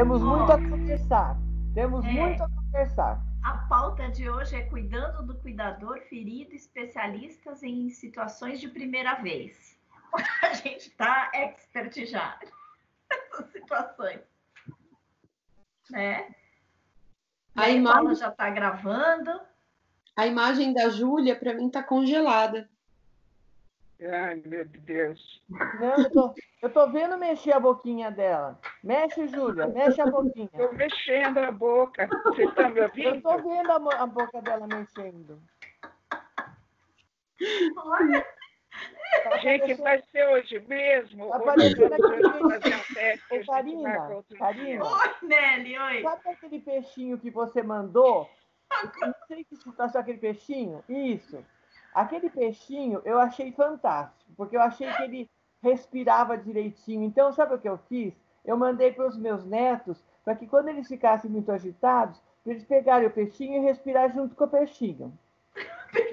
Temos muito a conversar. Temos muito a conversar. A pauta de hoje é cuidando do cuidador ferido, especialistas em situações de primeira vez. A gente está expert já nessas situações, né? A Paula já está gravando. A imagem da Júlia, para mim, está congelada. Ai, meu Deus. Não, eu tô vendo mexer a boquinha dela. Mexe, Júlia, mexe a boquinha. Estou mexendo a boca. Vocês estão me ouvindo? Eu tô vendo a boca dela mexendo. Olha! Gente, vai ser hoje mesmo? Tá ou parecendo nós vamos fazer um teste? Ô, Karina. Oi, Nelly, oi. Sabe aquele peixinho que você mandou? Não sei que situação aquele peixinho. Isso. Aquele peixinho eu achei fantástico, porque eu achei que ele respirava direitinho. Então, sabe o que eu fiz? Eu mandei para os meus netos, para que quando eles ficassem muito agitados, eles pegarem o peixinho e respirar junto com o peixinho.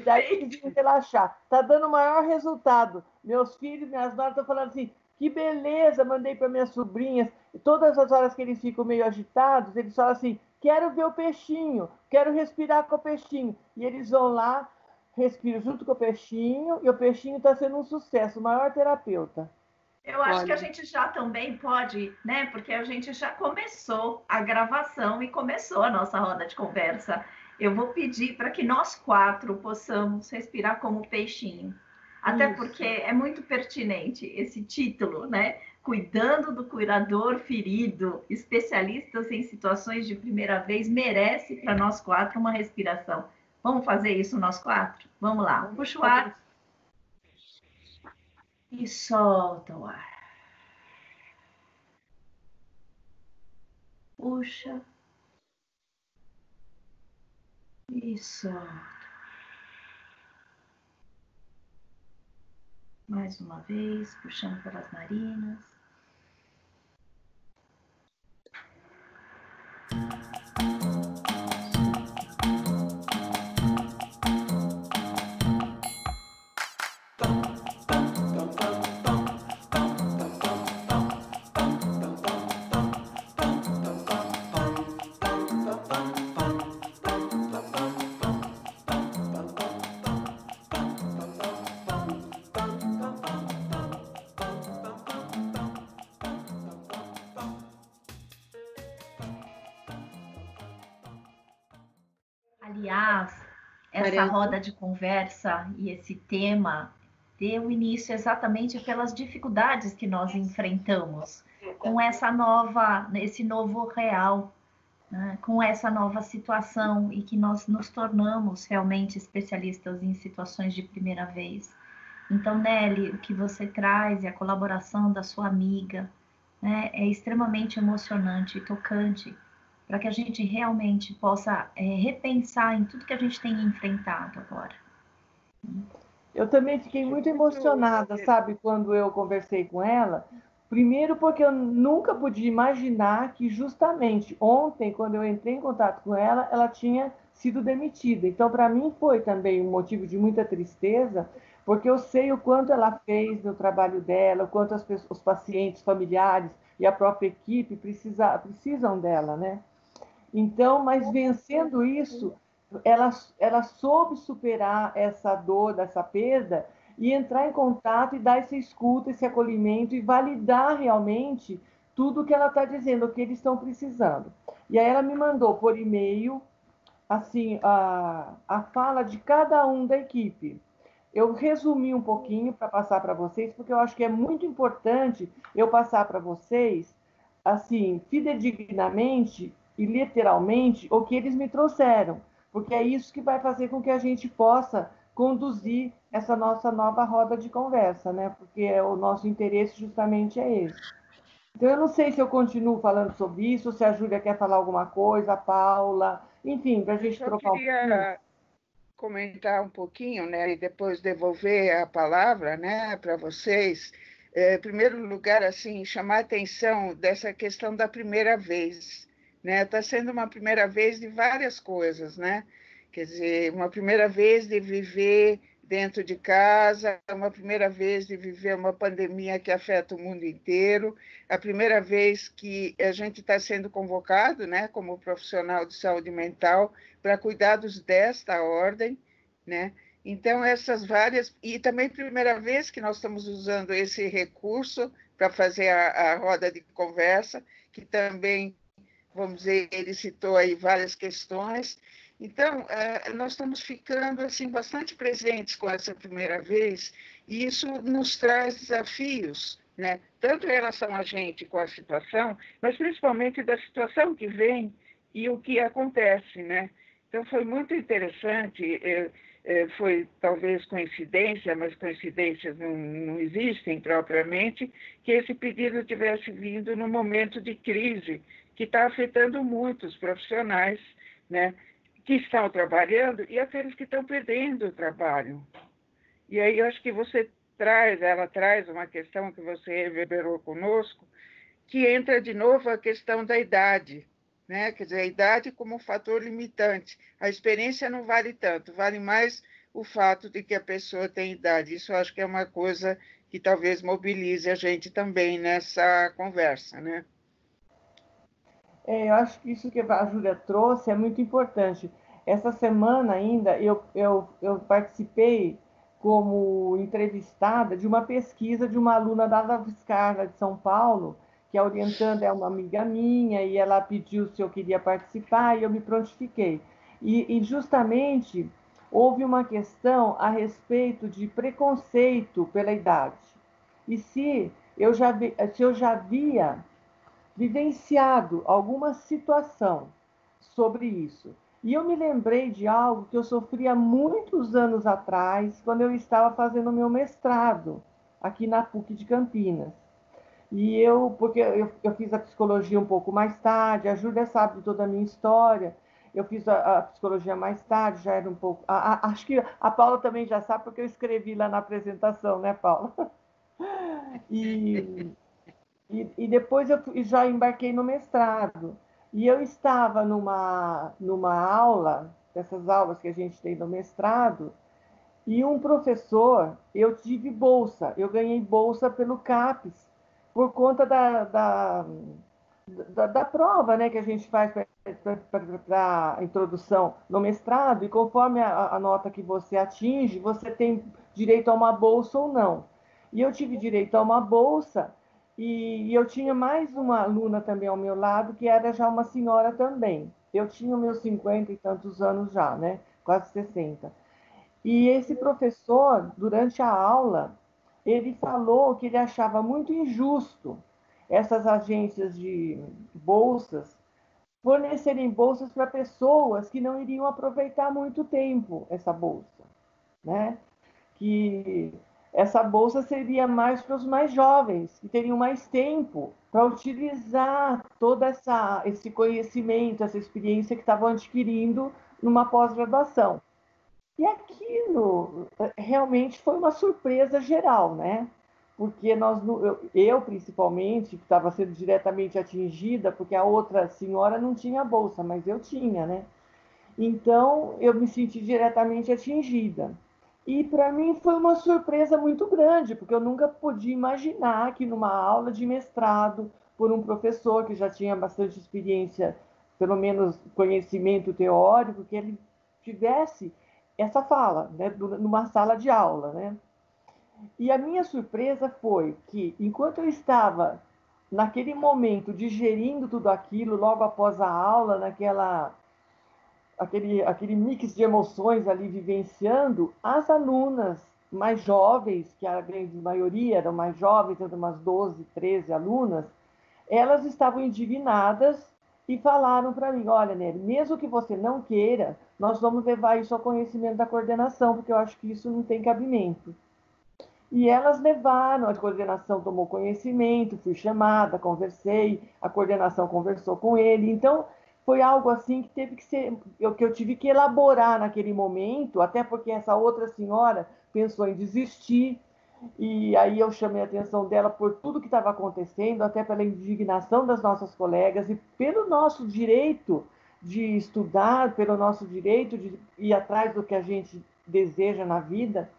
Daí eles iam relaxar. Está dando o maior resultado. Meus filhos, minhas noras estão falando assim, que beleza, mandei para minhas sobrinhas. E todas as horas que eles ficam meio agitados, eles falam assim, quero ver o peixinho, quero respirar com o peixinho. E eles vão lá, respiram junto com o peixinho, e o peixinho está sendo um sucesso, o maior terapeuta. Eu acho que a gente já também pode, né? Porque a gente já começou a gravação e começou a nossa roda de conversa. Eu vou pedir para que nós 4 possamos respirar como peixinho. Até porque é muito pertinente esse título, né? Cuidando do cuidador ferido, especialistas em situações de primeira vez, merece para nós 4 uma respiração. Vamos fazer isso nós 4? Vamos lá. Puxa o ar. E solta o ar. Puxa. E solta. Mais uma vez, puxando pelas narinas. Aliás, essa roda de conversa e esse tema deu início exatamente pelas dificuldades que nós enfrentamos com esse novo real, né? Com essa nova situação e que nós nos tornamos realmente especialistas em situações de primeira vez. Então, Nelly, o que você traz e a colaboração da sua amiga, né, é extremamente emocionante e tocante, para que a gente realmente possa repensar em tudo que a gente tem enfrentado agora. Eu também fiquei muito emocionada, sabe, quando eu conversei com ela. Primeiro porque eu nunca podia imaginar que justamente ontem, quando eu entrei em contato com ela, ela tinha sido demitida. Então, para mim, foi também um motivo de muita tristeza, porque eu sei o quanto ela fez no trabalho dela, o quanto os pacientes, familiares e a própria equipe precisam dela, né? Então, mas vencendo isso, ela soube superar essa dor, dessa perda, e entrar em contato e dar essa escuta, esse acolhimento e validar realmente tudo o que ela está dizendo, o que eles estão precisando. E aí ela me mandou por e-mail assim, a fala de cada um da equipe. Eu resumi um pouquinho para passar para vocês, porque eu acho que é muito importante eu passar para vocês, assim, fidedignamente e literalmente, o que eles me trouxeram, porque é isso que vai fazer com que a gente possa conduzir essa nossa nova roda de conversa, né? Porque o nosso interesse justamente é esse. Então, eu não sei se eu continuo falando sobre isso, se a Júlia quer falar alguma coisa, a Paula, enfim, para a gente trocar um pouquinho. Eu queria comentar um pouquinho, né, e depois devolver a palavra, né, para vocês. Em primeiro lugar, assim, chamar a atenção dessa questão da primeira vez, né? Está sendo uma primeira vez de várias coisas, né? Quer dizer, uma primeira vez de viver dentro de casa, uma primeira vez de viver uma pandemia que afeta o mundo inteiro, a primeira vez que a gente está sendo convocado, né, como profissional de saúde mental, para cuidados desta ordem, né? Então, essas várias... E também primeira vez que nós estamos usando esse recurso para fazer a roda de conversa, que também, vamos dizer, ele citou aí várias questões. Então, nós estamos ficando assim, bastante presentes com essa primeira vez, e isso nos traz desafios, né? Tanto em relação a gente com a situação, mas principalmente da situação que vem e o que acontece, né? Então, foi muito interessante, foi talvez coincidência, mas coincidências não existem propriamente, que esse pedido tivesse vindo num momento de crise, que está afetando muitos profissionais, né, que estão trabalhando e aqueles que estão perdendo o trabalho. E aí eu acho que ela traz uma questão que você reverberou conosco, que entra de novo a questão da idade, né? Quer dizer, a idade como um fator limitante. A experiência não vale tanto, vale mais o fato de que a pessoa tem idade. Isso eu acho que é uma coisa que talvez mobilize a gente também nessa conversa, né? Eu acho que isso que a Júlia trouxe é muito importante. Essa semana ainda eu participei como entrevistada de uma pesquisa de uma aluna da UFSCar, de São Paulo, que a orientanda é uma amiga minha, e ela pediu se eu queria participar, e eu me prontifiquei. E justamente houve uma questão a respeito de preconceito pela idade. E se eu já via vivenciado alguma situação sobre isso. E eu me lembrei de algo que eu sofria muitos anos atrás, quando eu estava fazendo meu mestrado aqui na PUC de Campinas. Porque eu fiz a psicologia um pouco mais tarde, a Júlia sabe de toda a minha história, eu fiz a psicologia mais tarde, já era um pouco... acho que a Paula também já sabe, porque eu escrevi lá na apresentação, né, Paula? E, e depois eu já embarquei no mestrado. E eu estava numa aula, dessas aulas que a gente tem no mestrado, e um professor, eu tive bolsa, eu ganhei bolsa pelo CAPES, por conta da prova, né, que a gente faz para a introdução no mestrado, e conforme a nota que você atinge, você tem direito a uma bolsa ou não. E eu tive direito a uma bolsa, e eu tinha mais uma aluna também ao meu lado, que era já uma senhora também. Eu tinha meus 50 e tantos anos já, né? Quase 60. E esse professor, durante a aula, ele falou que ele achava muito injusto essas agências de bolsas fornecerem bolsas para pessoas que não iriam aproveitar muito tempo essa bolsa, né? Que essa bolsa seria mais para os mais jovens, que teriam mais tempo para utilizar todo esse conhecimento, essa experiência que estavam adquirindo numa pós-graduação. E aquilo realmente foi uma surpresa geral, né? Porque eu principalmente, que estava sendo diretamente atingida, porque a outra senhora não tinha bolsa, mas eu tinha, né? Então, eu me senti diretamente atingida. E para mim foi uma surpresa muito grande, porque eu nunca podia imaginar que numa aula de mestrado, por um professor que já tinha bastante experiência, pelo menos conhecimento teórico, que ele tivesse essa fala, né, numa sala de aula, né? E a minha surpresa foi que, enquanto eu estava naquele momento digerindo tudo aquilo, logo após a aula, aquele mix de emoções ali vivenciando, as alunas mais jovens, que a grande maioria eram mais jovens, eram umas 12, 13 alunas, elas estavam indignadas e falaram para mim: olha, Nery, mesmo que você não queira, nós vamos levar isso ao conhecimento da coordenação, porque eu acho que isso não tem cabimento. E elas levaram, a coordenação tomou conhecimento, fui chamada, conversei, a coordenação conversou com ele. Então, foi algo assim que teve que ser, que eu tive que elaborar naquele momento, até porque essa outra senhora pensou em desistir, e aí eu chamei a atenção dela por tudo que estava acontecendo, até pela indignação das nossas colegas e pelo nosso direito de estudar, pelo nosso direito de ir atrás do que a gente deseja na vida.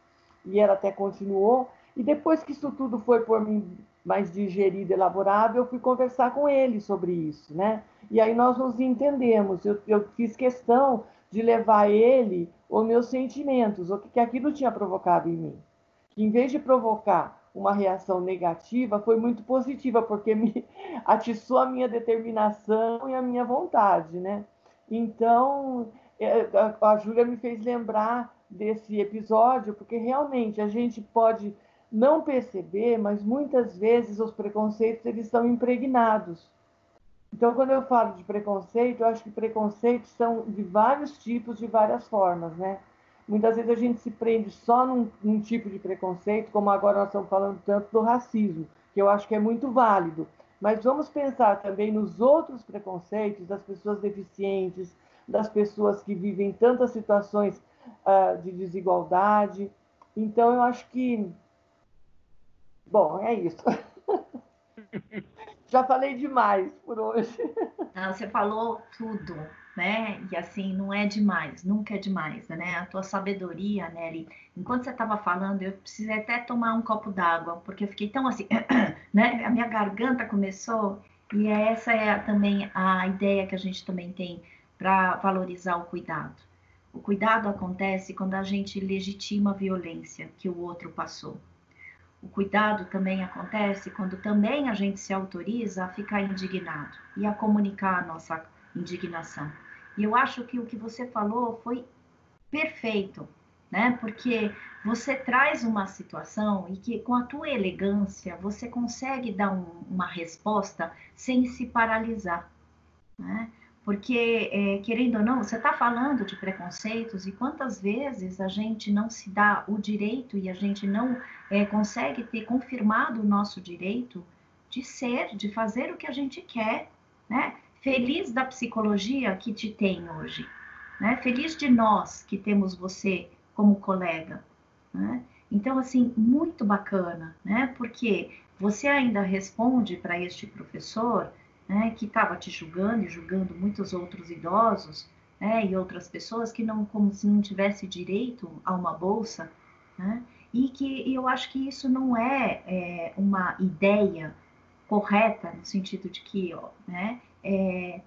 e ela até continuou. E depois que isso tudo foi por mim mais digerido, elaborado, eu fui conversar com ele sobre isso, né? E aí nós nos entendemos. Eu fiz questão de levar ele os meus sentimentos, o que aquilo tinha provocado em mim. Que em vez de provocar uma reação negativa, foi muito positiva, porque me atiçou a minha determinação e a minha vontade, né? Então, a Júlia me fez lembrar desse episódio, porque realmente a gente pode não perceber, mas muitas vezes os preconceitos eles estão impregnados. Então, quando eu falo de preconceito, eu acho que preconceitos são de vários tipos, de várias formas, né? Muitas vezes a gente se prende só num tipo de preconceito, como agora nós estamos falando tanto do racismo, que eu acho que é muito válido. Mas vamos pensar também nos outros preconceitos das pessoas deficientes, das pessoas que vivem tantas situações de desigualdade. Então, eu acho que, bom, é isso. Já falei demais por hoje. Não, você falou tudo, né? E assim, não é demais, nunca é demais, né? A tua sabedoria, Nery, enquanto você estava falando, eu precisei até tomar um copo d'água, porque eu fiquei tão assim, né? A minha garganta começou, e essa é também a ideia que a gente também tem para valorizar o cuidado. O cuidado acontece quando a gente legitima a violência que o outro passou. O cuidado também acontece quando também a gente se autoriza a ficar indignado e a comunicar a nossa indignação. E eu acho que o que você falou foi perfeito, né? Porque você traz uma situação e que com a tua elegância você consegue dar uma resposta sem se paralisar, né? Porque, querendo ou não, você está falando de preconceitos e quantas vezes a gente não se dá o direito e a gente não consegue ter confirmado o nosso direito de ser, de fazer o que a gente quer, né? Feliz da psicologia que te tem hoje, né? Feliz de nós que temos você como colega, né? Então, assim, muito bacana, né? Porque você ainda responde para este professor, né, que estava te julgando e julgando muitos outros idosos, né, e outras pessoas que não, como se não tivesse direito a uma bolsa, né, e que eu acho que isso não é uma ideia correta no sentido de que, ó, né,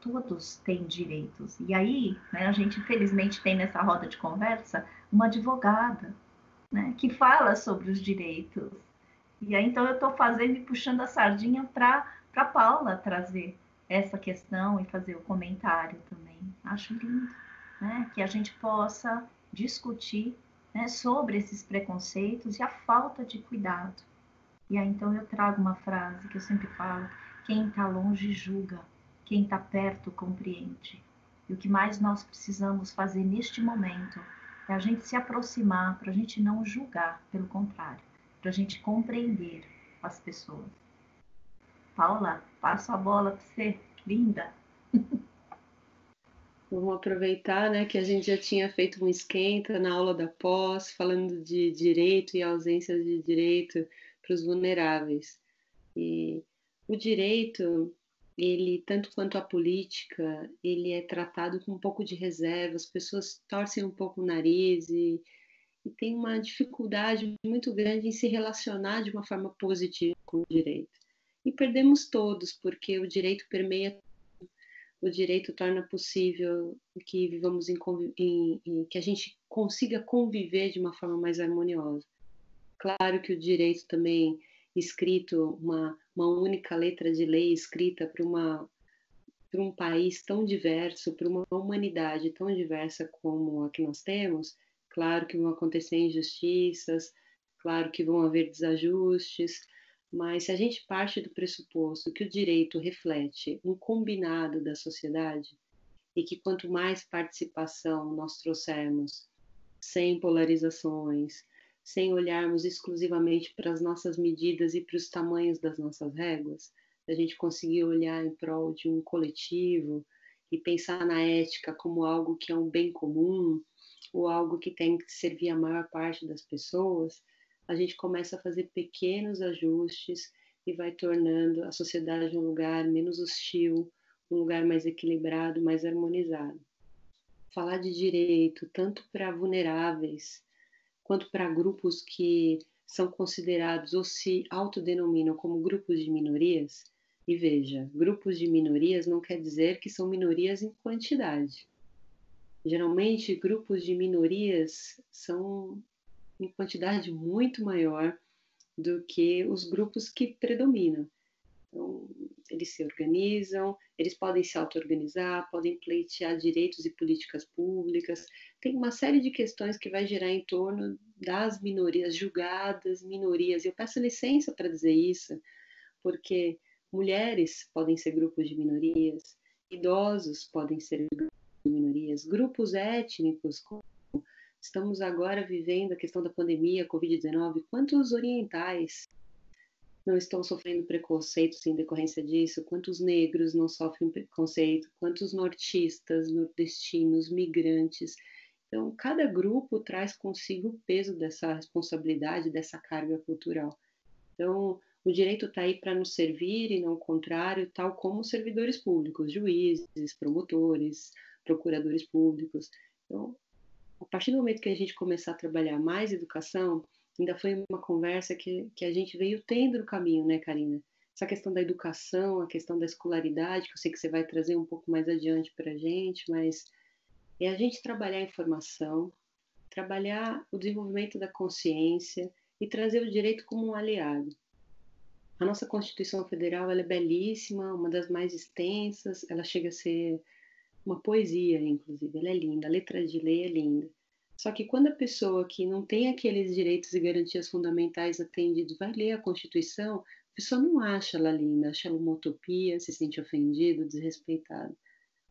todos têm direitos. E aí, né, a gente infelizmente tem nessa roda de conversa uma advogada, né, que fala sobre os direitos. E aí, então, eu estou fazendo e puxando a sardinha para Paula trazer essa questão e fazer o comentário também. Acho lindo, né? Que a gente possa discutir, né, sobre esses preconceitos e a falta de cuidado. E aí, então, eu trago uma frase que eu sempre falo: quem está longe julga, quem está perto compreende. E o que mais nós precisamos fazer neste momento é a gente se aproximar para a gente não julgar, pelo contrário, para a gente compreender as pessoas. Paula, passo a bola para você, linda. Vamos aproveitar, né, que a gente já tinha feito um esquenta na aula da pós, falando de direito e ausência de direito para os vulneráveis. E o direito, ele, tanto quanto a política, ele é tratado com um pouco de reserva, as pessoas torcem um pouco o nariz e tem uma dificuldade muito grande em se relacionar de uma forma positiva com o direito. E perdemos todos, porque o direito permeia, o direito torna possível que vivamos que a gente consiga conviver de uma forma mais harmoniosa. Claro que o direito também escrito, uma única letra de lei escrita para um país tão diverso, para uma humanidade tão diversa como a que nós temos, claro que vão acontecer injustiças, claro que vão haver desajustes, mas se a gente parte do pressuposto que o direito reflete um combinado da sociedade e que quanto mais participação nós trouxermos, sem polarizações, sem olharmos exclusivamente para as nossas medidas e para os tamanhos das nossas réguas, a gente conseguir olhar em prol de um coletivo e pensar na ética como algo que é um bem comum ou algo que tem que servir a maior parte das pessoas, a gente começa a fazer pequenos ajustes e vai tornando a sociedade um lugar menos hostil, um lugar mais equilibrado, mais harmonizado. Falar de direito, tanto para vulneráveis, quanto para grupos que são considerados ou se autodenominam como grupos de minorias. E veja, grupos de minorias não quer dizer que são minorias em quantidade. Geralmente, grupos de minorias são em quantidade muito maior do que os grupos que predominam. Então, eles se organizam, eles podem se auto-organizar, podem pleitear direitos e políticas públicas. Tem uma série de questões que vai girar em torno das minorias, julgadas minorias. Eu peço licença para dizer isso, porque mulheres podem ser grupos de minorias, idosos podem ser grupos de minorias, grupos étnicos. Estamos agora vivendo a questão da pandemia, Covid-19. Quantos orientais não estão sofrendo preconceitos em decorrência disso? Quantos negros não sofrem preconceito? Quantos nortistas, nordestinos, migrantes? Então, cada grupo traz consigo o peso dessa responsabilidade, dessa carga cultural. Então, o direito está aí para nos servir e não o contrário, tal como os servidores públicos, juízes, promotores, procuradores públicos. Então, a partir do momento que a gente começar a trabalhar mais educação, ainda foi uma conversa que a gente veio tendo no caminho, né, Karina? Essa questão da educação, a questão da escolaridade, que eu sei que você vai trazer um pouco mais adiante para a gente, mas é a gente trabalhar a informação, trabalhar o desenvolvimento da consciência e trazer o direito como um aliado. A nossa Constituição Federal, ela é belíssima, uma das mais extensas, ela chega a ser uma poesia, inclusive, ela é linda, a letra de lei é linda. Só que quando a pessoa que não tem aqueles direitos e garantias fundamentais atendidos vai ler a Constituição, a pessoa não acha ela linda, acha ela uma utopia, se sente ofendido, desrespeitado.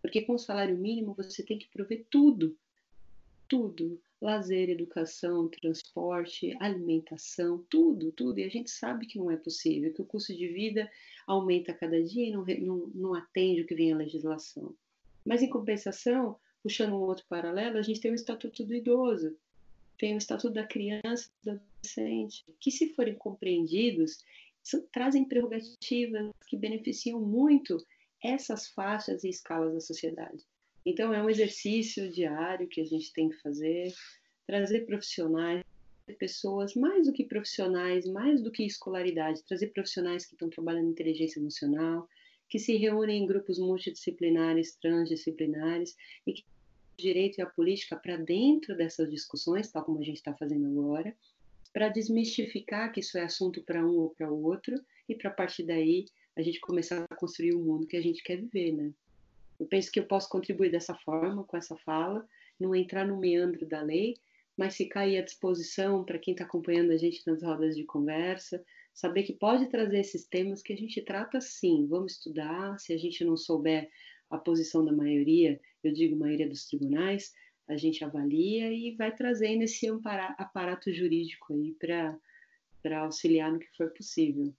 Porque com o salário mínimo você tem que prover tudo, tudo. Lazer, educação, transporte, alimentação, tudo, tudo. E a gente sabe que não é possível, que o custo de vida aumenta a cada dia e não atende o que vem a legislação. Mas, em compensação, puxando um outro paralelo, a gente tem o Estatuto do Idoso, tem o Estatuto da Criança e do Adolescente, que, se forem compreendidos, trazem prerrogativas que beneficiam muito essas faixas e escalas da sociedade. Então, é um exercício diário que a gente tem que fazer, trazer profissionais, pessoas mais do que profissionais, mais do que escolaridade, trazer profissionais que estão trabalhando em inteligência emocional, que se reúnem em grupos multidisciplinares, transdisciplinares, e que o direito e a política para dentro dessas discussões, tal como a gente está fazendo agora, para desmistificar que isso é assunto para um ou para o outro, e para a partir daí a gente começar a construir o mundo que a gente quer viver, né? Eu penso que eu posso contribuir dessa forma, com essa fala, não entrar no meandro da lei, mas ficar aí à disposição para quem está acompanhando a gente nas rodas de conversa, saber que pode trazer esses temas que a gente trata sim, vamos estudar, se a gente não souber a posição da maioria, eu digo maioria dos tribunais, a gente avalia e vai trazendo esse aparato jurídico aí para auxiliar no que for possível.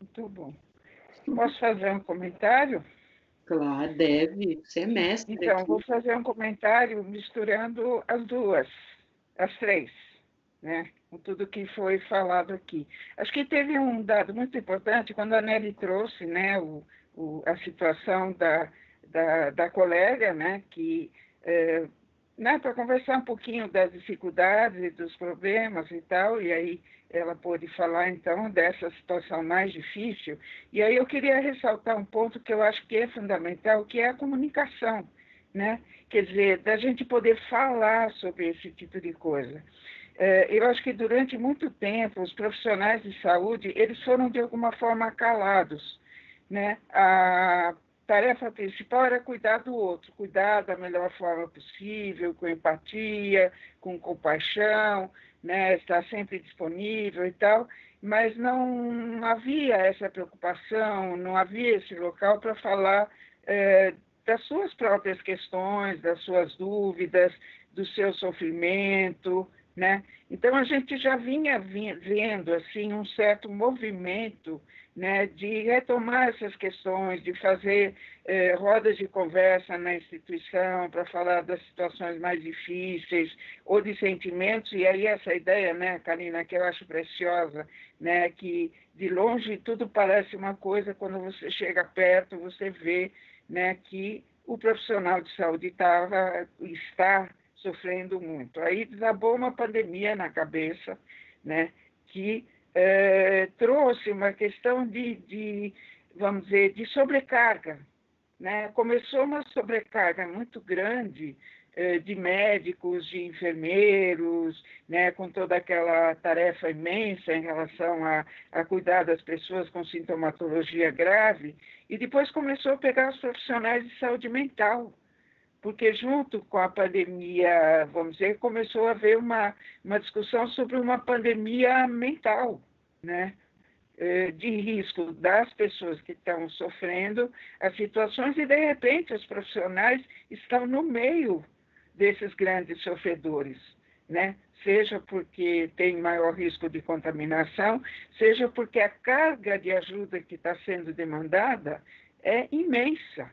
Muito bom. Posso fazer um comentário? Claro, deve. Você é mestre. Então, aqui. vou fazer um comentário misturando as duas, as três, né? Com tudo que foi falado aqui. Acho que teve um dado muito importante quando a Nelly trouxe, né, a situação da colega, né, que né, para conversar um pouquinho das dificuldades e dos problemas e tal, e aí ela pôde falar, então, dessa situação mais difícil. E aí eu queria ressaltar um ponto que eu acho que é fundamental, que é a comunicação, né? Quer dizer, da gente poder falar sobre esse tipo de coisa. Eu acho que durante muito tempo os profissionais de saúde, eles foram de alguma forma calados, né? A tarefa principal era cuidar do outro, cuidar da melhor forma possível, com empatia, com compaixão, né, estar sempre disponível e tal, mas não havia essa preocupação, não havia esse local para falar das suas próprias questões, das suas dúvidas, do seu sofrimento, né? Então a gente já vinha vendo assim um certo movimento, né, de retomar essas questões, de fazer rodas de conversa na instituição para falar das situações mais difíceis ou de sentimentos, e aí essa ideia, né, Karina, que eu acho preciosa, né, que de longe tudo parece uma coisa, quando você chega perto, você vê, né, que o profissional de saúde está sofrendo muito. Aí desabou uma pandemia na cabeça, né, que trouxe uma questão vamos dizer, de sobrecarga, né? Começou uma sobrecarga muito grande de médicos, de enfermeiros, né, com toda aquela tarefa imensa em relação a cuidar das pessoas com sintomatologia grave, e depois começou a pegar os profissionais de saúde mental, porque junto com a pandemia, vamos dizer, começou a haver uma discussão sobre uma pandemia mental, né? De risco das pessoas que estão sofrendo as situações, e de repente os profissionais estão no meio desses grandes sofredores, né? Seja porque tem maior risco de contaminação, seja porque a carga de ajuda que está sendo demandada é imensa.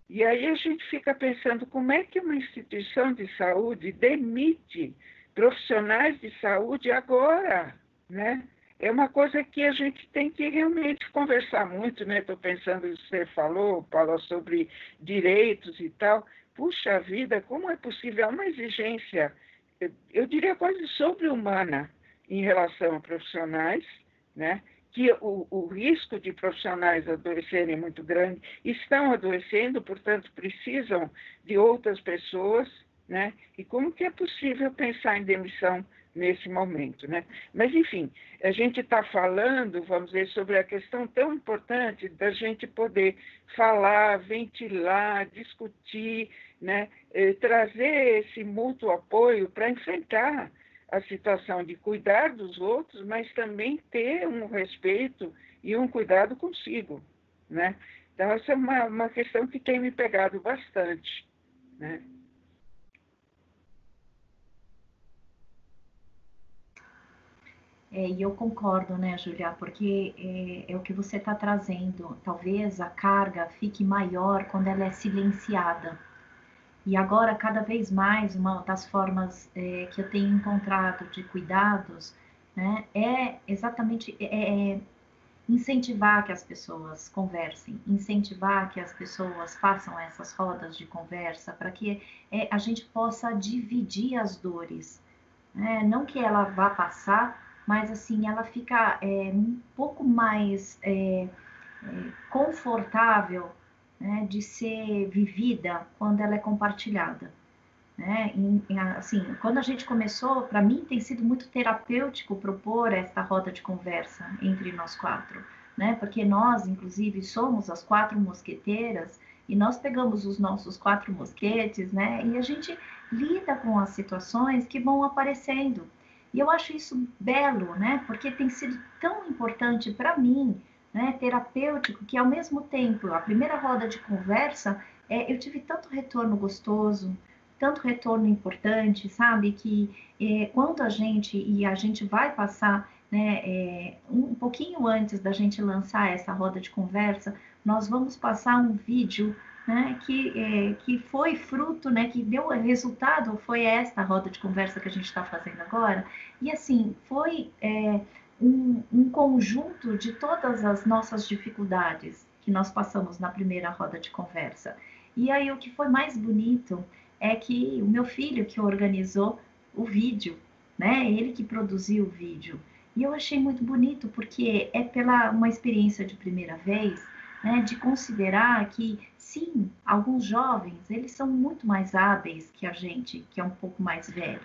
E aí a gente fica pensando como é que uma instituição de saúde demite profissionais de saúde agora, né? É uma coisa que a gente tem que realmente conversar muito, né? Estou pensando, você falou sobre direitos e tal. Puxa vida, como é possível uma exigência, eu diria quase sobre-humana, em relação a profissionais, né? Que o risco de profissionais adoecerem é muito grande, estão adoecendo, portanto, precisam de outras pessoas, né? E como que é possível pensar em demissão nesse momento, né? Mas, enfim, a gente está falando, vamos dizer, sobre a questão tão importante da gente poder falar, ventilar, discutir, né? Trazer esse mútuo apoio para enfrentar a situação de cuidar dos outros, mas também ter um respeito e um cuidado consigo, né? Então, essa é uma questão que tem me pegado bastante, né? E eu concordo, né, Julia, porque é o que você está trazendo. Talvez a carga fique maior quando ela é silenciada. E agora, cada vez mais, uma das formas que eu tenho encontrado de cuidados, né, é exatamente incentivar que as pessoas conversem, incentivar que as pessoas façam essas rodas de conversa, para que a gente possa dividir as dores, né? Não que ela vá passar, mas assim, ela fica um pouco mais confortável, né, de ser vivida quando ela é compartilhada, né? Assim, quando a gente começou, para mim tem sido muito terapêutico propor esta roda de conversa entre nós quatro, né? Porque nós, inclusive, somos as quatro mosqueteiras e nós pegamos os nossos quatro mosquetes, né? E a gente lida com as situações que vão aparecendo. E eu acho isso belo, né? Porque tem sido tão importante para mim, né? Terapêutico, que ao mesmo tempo, a primeira roda de conversa, eu tive tanto retorno gostoso, tanto retorno importante, sabe? Que quando a gente vai passar, né, um pouquinho antes da gente lançar essa roda de conversa, nós vamos passar um vídeo, né, que foi fruto, né, que deu resultado, foi esta roda de conversa que a gente está fazendo agora. E assim, foi um conjunto de todas as nossas dificuldades que nós passamos na primeira roda de conversa. E aí o que foi mais bonito é que o meu filho que organizou o vídeo, né? Ele que produziu o vídeo. E eu achei muito bonito porque é pela uma experiência de primeira vez, né? De considerar que sim, alguns jovens eles são muito mais hábeis que a gente, que é um pouco mais velho,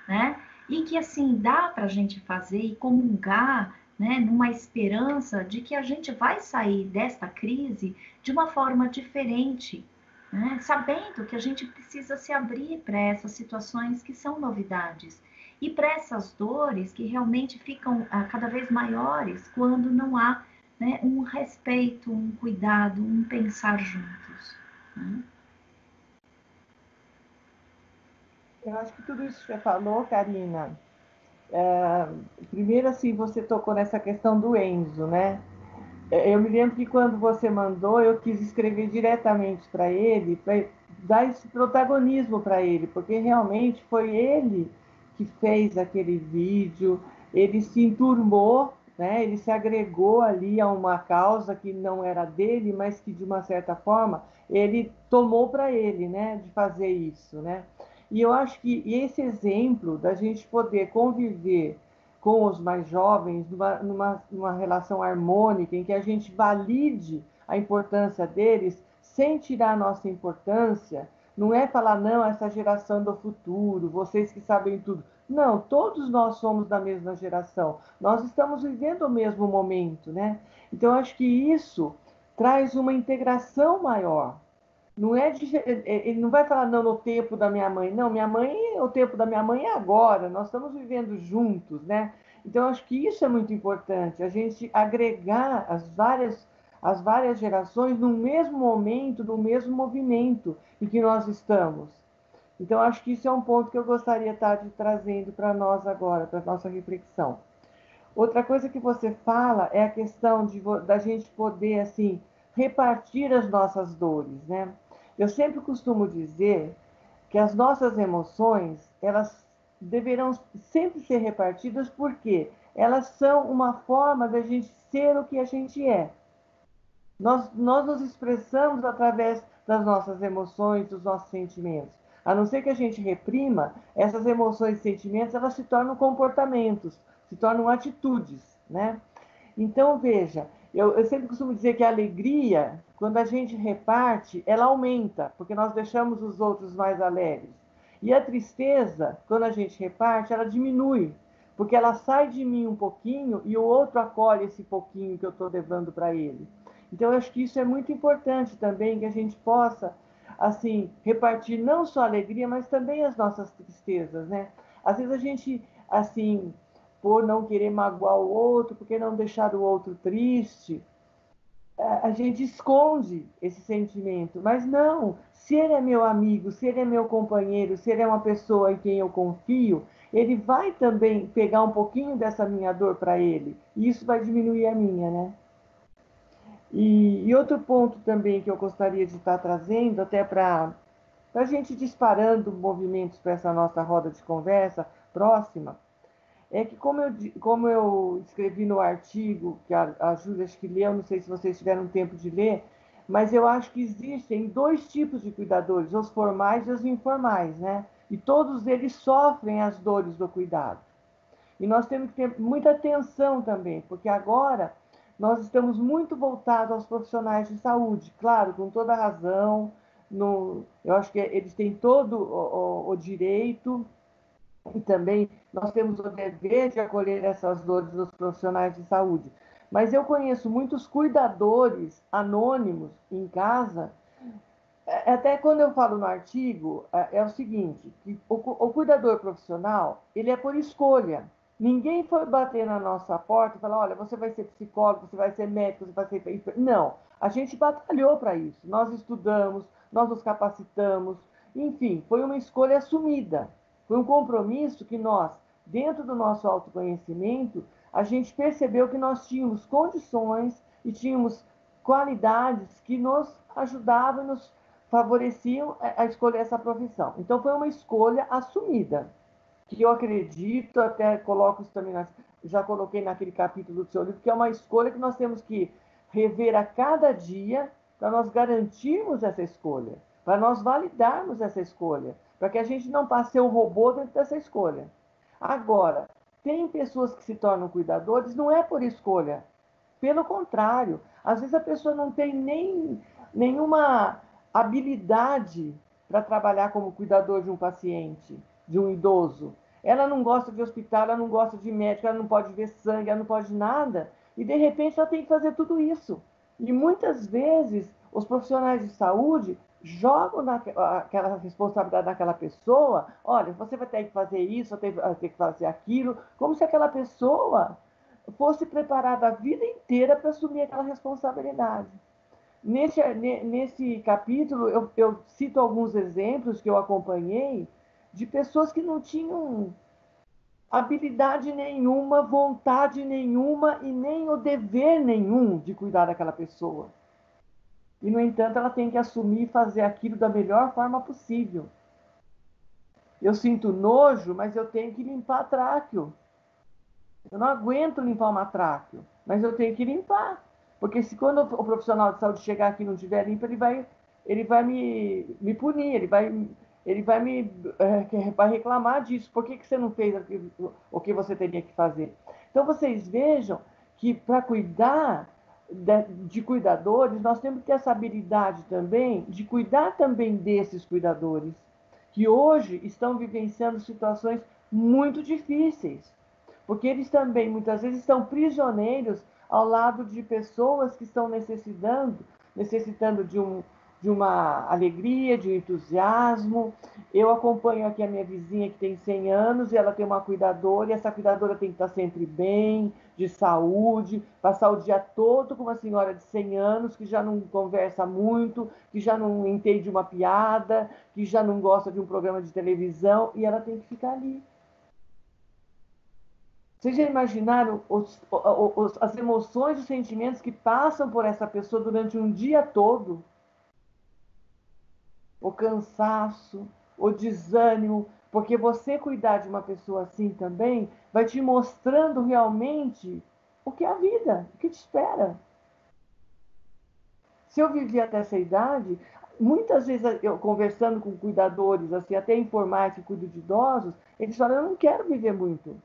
né? E que assim dá para a gente fazer e comungar, né? Numa esperança de que a gente vai sair desta crise de uma forma diferente, né? Sabendo que a gente precisa se abrir para essas situações que são novidades e para essas dores que realmente ficam cada vez maiores quando não há, né, um respeito, um cuidado, um pensar juntos, né? Eu acho que tudo isso que você falou, Karina, primeiro assim, você tocou nessa questão do Enzo, né? Eu me lembro que quando você mandou, eu quis escrever diretamente para ele, para dar esse protagonismo para ele, porque realmente foi ele que fez aquele vídeo, ele se enturmou, né? Ele se agregou ali a uma causa que não era dele, mas que de uma certa forma ele tomou para ele, né? De fazer isso, né? E eu acho que esse exemplo da gente poder conviver com os mais jovens numa relação harmônica, em que a gente valide a importância deles, sem tirar a nossa importância, não é falar, não, essa geração do futuro, vocês que sabem tudo. Não, todos nós somos da mesma geração. Nós estamos vivendo o mesmo momento, né? Então, acho que isso traz uma integração maior. Não é de, ele não vai falar, não, no tempo da minha mãe. Não, minha mãe, o tempo da minha mãe é agora. Nós estamos vivendo juntos, né? Então, acho que isso é muito importante, a gente agregar as várias gerações no mesmo momento, no mesmo movimento em que nós estamos. Então, acho que isso é um ponto que eu gostaria de estar trazendo para nós agora, para a nossa reflexão. Outra coisa que você fala é a questão da gente poder, assim, repartir as nossas dores, né? Eu sempre costumo dizer que as nossas emoções, elas deverão sempre ser repartidas porque elas são uma forma da gente ser o que a gente é. Nós nos expressamos através das nossas emoções, dos nossos sentimentos. A não ser que a gente reprima, essas emoções e sentimentos, elas se tornam comportamentos, se tornam atitudes, né? Então, veja, eu sempre costumo dizer que a alegria, quando a gente reparte, ela aumenta, porque nós deixamos os outros mais alegres. E a tristeza, quando a gente reparte, ela diminui, porque ela sai de mim um pouquinho e o outro acolhe esse pouquinho que eu estou levando para ele. Então, eu acho que isso é muito importante também, que a gente possa, assim, repartir não só a alegria, mas também as nossas tristezas, né? Às vezes a gente, assim, por não querer magoar o outro, porque não deixar o outro triste, a gente esconde esse sentimento. Mas não, se ele é meu amigo, se ele é meu companheiro, se ele é uma pessoa em quem eu confio, ele vai também pegar um pouquinho dessa minha dor para ele. E isso vai diminuir a minha, né? E outro ponto também que eu gostaria de estar trazendo, até para a gente disparando movimentos para essa nossa roda de conversa próxima, é que como eu escrevi no artigo, que a Júlia acho que leu, não sei se vocês tiveram tempo de ler, mas eu acho que existem dois tipos de cuidadores, os formais e os informais, né? E todos eles sofrem as dores do cuidado. E nós temos que ter muita atenção também, porque agora nós estamos muito voltados aos profissionais de saúde, claro, com toda a razão, eu acho que eles têm todo o direito, e também nós temos o dever de acolher essas dores dos profissionais de saúde. Mas eu conheço muitos cuidadores anônimos em casa. Até quando eu falo no artigo, é o seguinte, que o cuidador profissional, ele é por escolha. Ninguém foi bater na nossa porta e falar, olha, você vai ser psicólogo, você vai ser médico, você vai ser... Não, a gente batalhou para isso. Nós estudamos, nós nos capacitamos, enfim, foi uma escolha assumida. Foi um compromisso que nós, dentro do nosso autoconhecimento, a gente percebeu que nós tínhamos condições e tínhamos qualidades que nos ajudavam e nos favoreciam a escolher essa profissão. Então, foi uma escolha assumida, que eu acredito, até coloco isso também, já coloquei naquele capítulo do seu livro, que é uma escolha que nós temos que rever a cada dia para nós garantirmos essa escolha, para nós validarmos essa escolha, para que a gente não passe a ser um robô dentro dessa escolha. Agora, tem pessoas que se tornam cuidadores, não é por escolha, pelo contrário, às vezes a pessoa não tem nenhuma habilidade para trabalhar como cuidador de um paciente, de um idoso. Ela não gosta de hospital, ela não gosta de médico, ela não pode ver sangue, ela não pode nada. E, de repente, ela tem que fazer tudo isso. E, muitas vezes, os profissionais de saúde jogam aquela responsabilidade naquela pessoa. Olha, você vai ter que fazer isso, vai ter que fazer aquilo. Como se aquela pessoa fosse preparada a vida inteira para assumir aquela responsabilidade. Nesse capítulo, eu cito alguns exemplos que eu acompanhei de pessoas que não tinham habilidade nenhuma, vontade nenhuma e nem o dever nenhum de cuidar daquela pessoa. E, no entanto, ela tem que assumir e fazer aquilo da melhor forma possível. Eu sinto nojo, mas eu tenho que limpar tráqueo. Eu não aguento limpar uma tráqueo, mas eu tenho que limpar. Porque se quando o profissional de saúde chegar aqui e não estiver limpo, ele vai me punir, vai reclamar disso. Por que você não fez o que você teria que fazer? Então, vocês vejam que para cuidar de cuidadores, nós temos que ter essa habilidade também de cuidar também desses cuidadores, que hoje estão vivenciando situações muito difíceis, porque eles também, muitas vezes, estão prisioneiros ao lado de pessoas que estão necessitando de uma alegria, de um entusiasmo. Eu acompanho aqui a minha vizinha que tem 100 anos e ela tem uma cuidadora, e essa cuidadora tem que estar sempre bem, de saúde, passar o dia todo com uma senhora de 100 anos que já não conversa muito, que já não entende uma piada, que já não gosta de um programa de televisão, e ela tem que ficar ali. Vocês já imaginaram as emoções e os sentimentos que passam por essa pessoa durante um dia todo? O cansaço, o desânimo, porque você cuidar de uma pessoa assim também vai te mostrando realmente o que é a vida, o que te espera. Se eu vivi até essa idade, muitas vezes eu conversando com cuidadores, assim, até informais que cuidam de idosos, eles falam, eu não quero viver muito.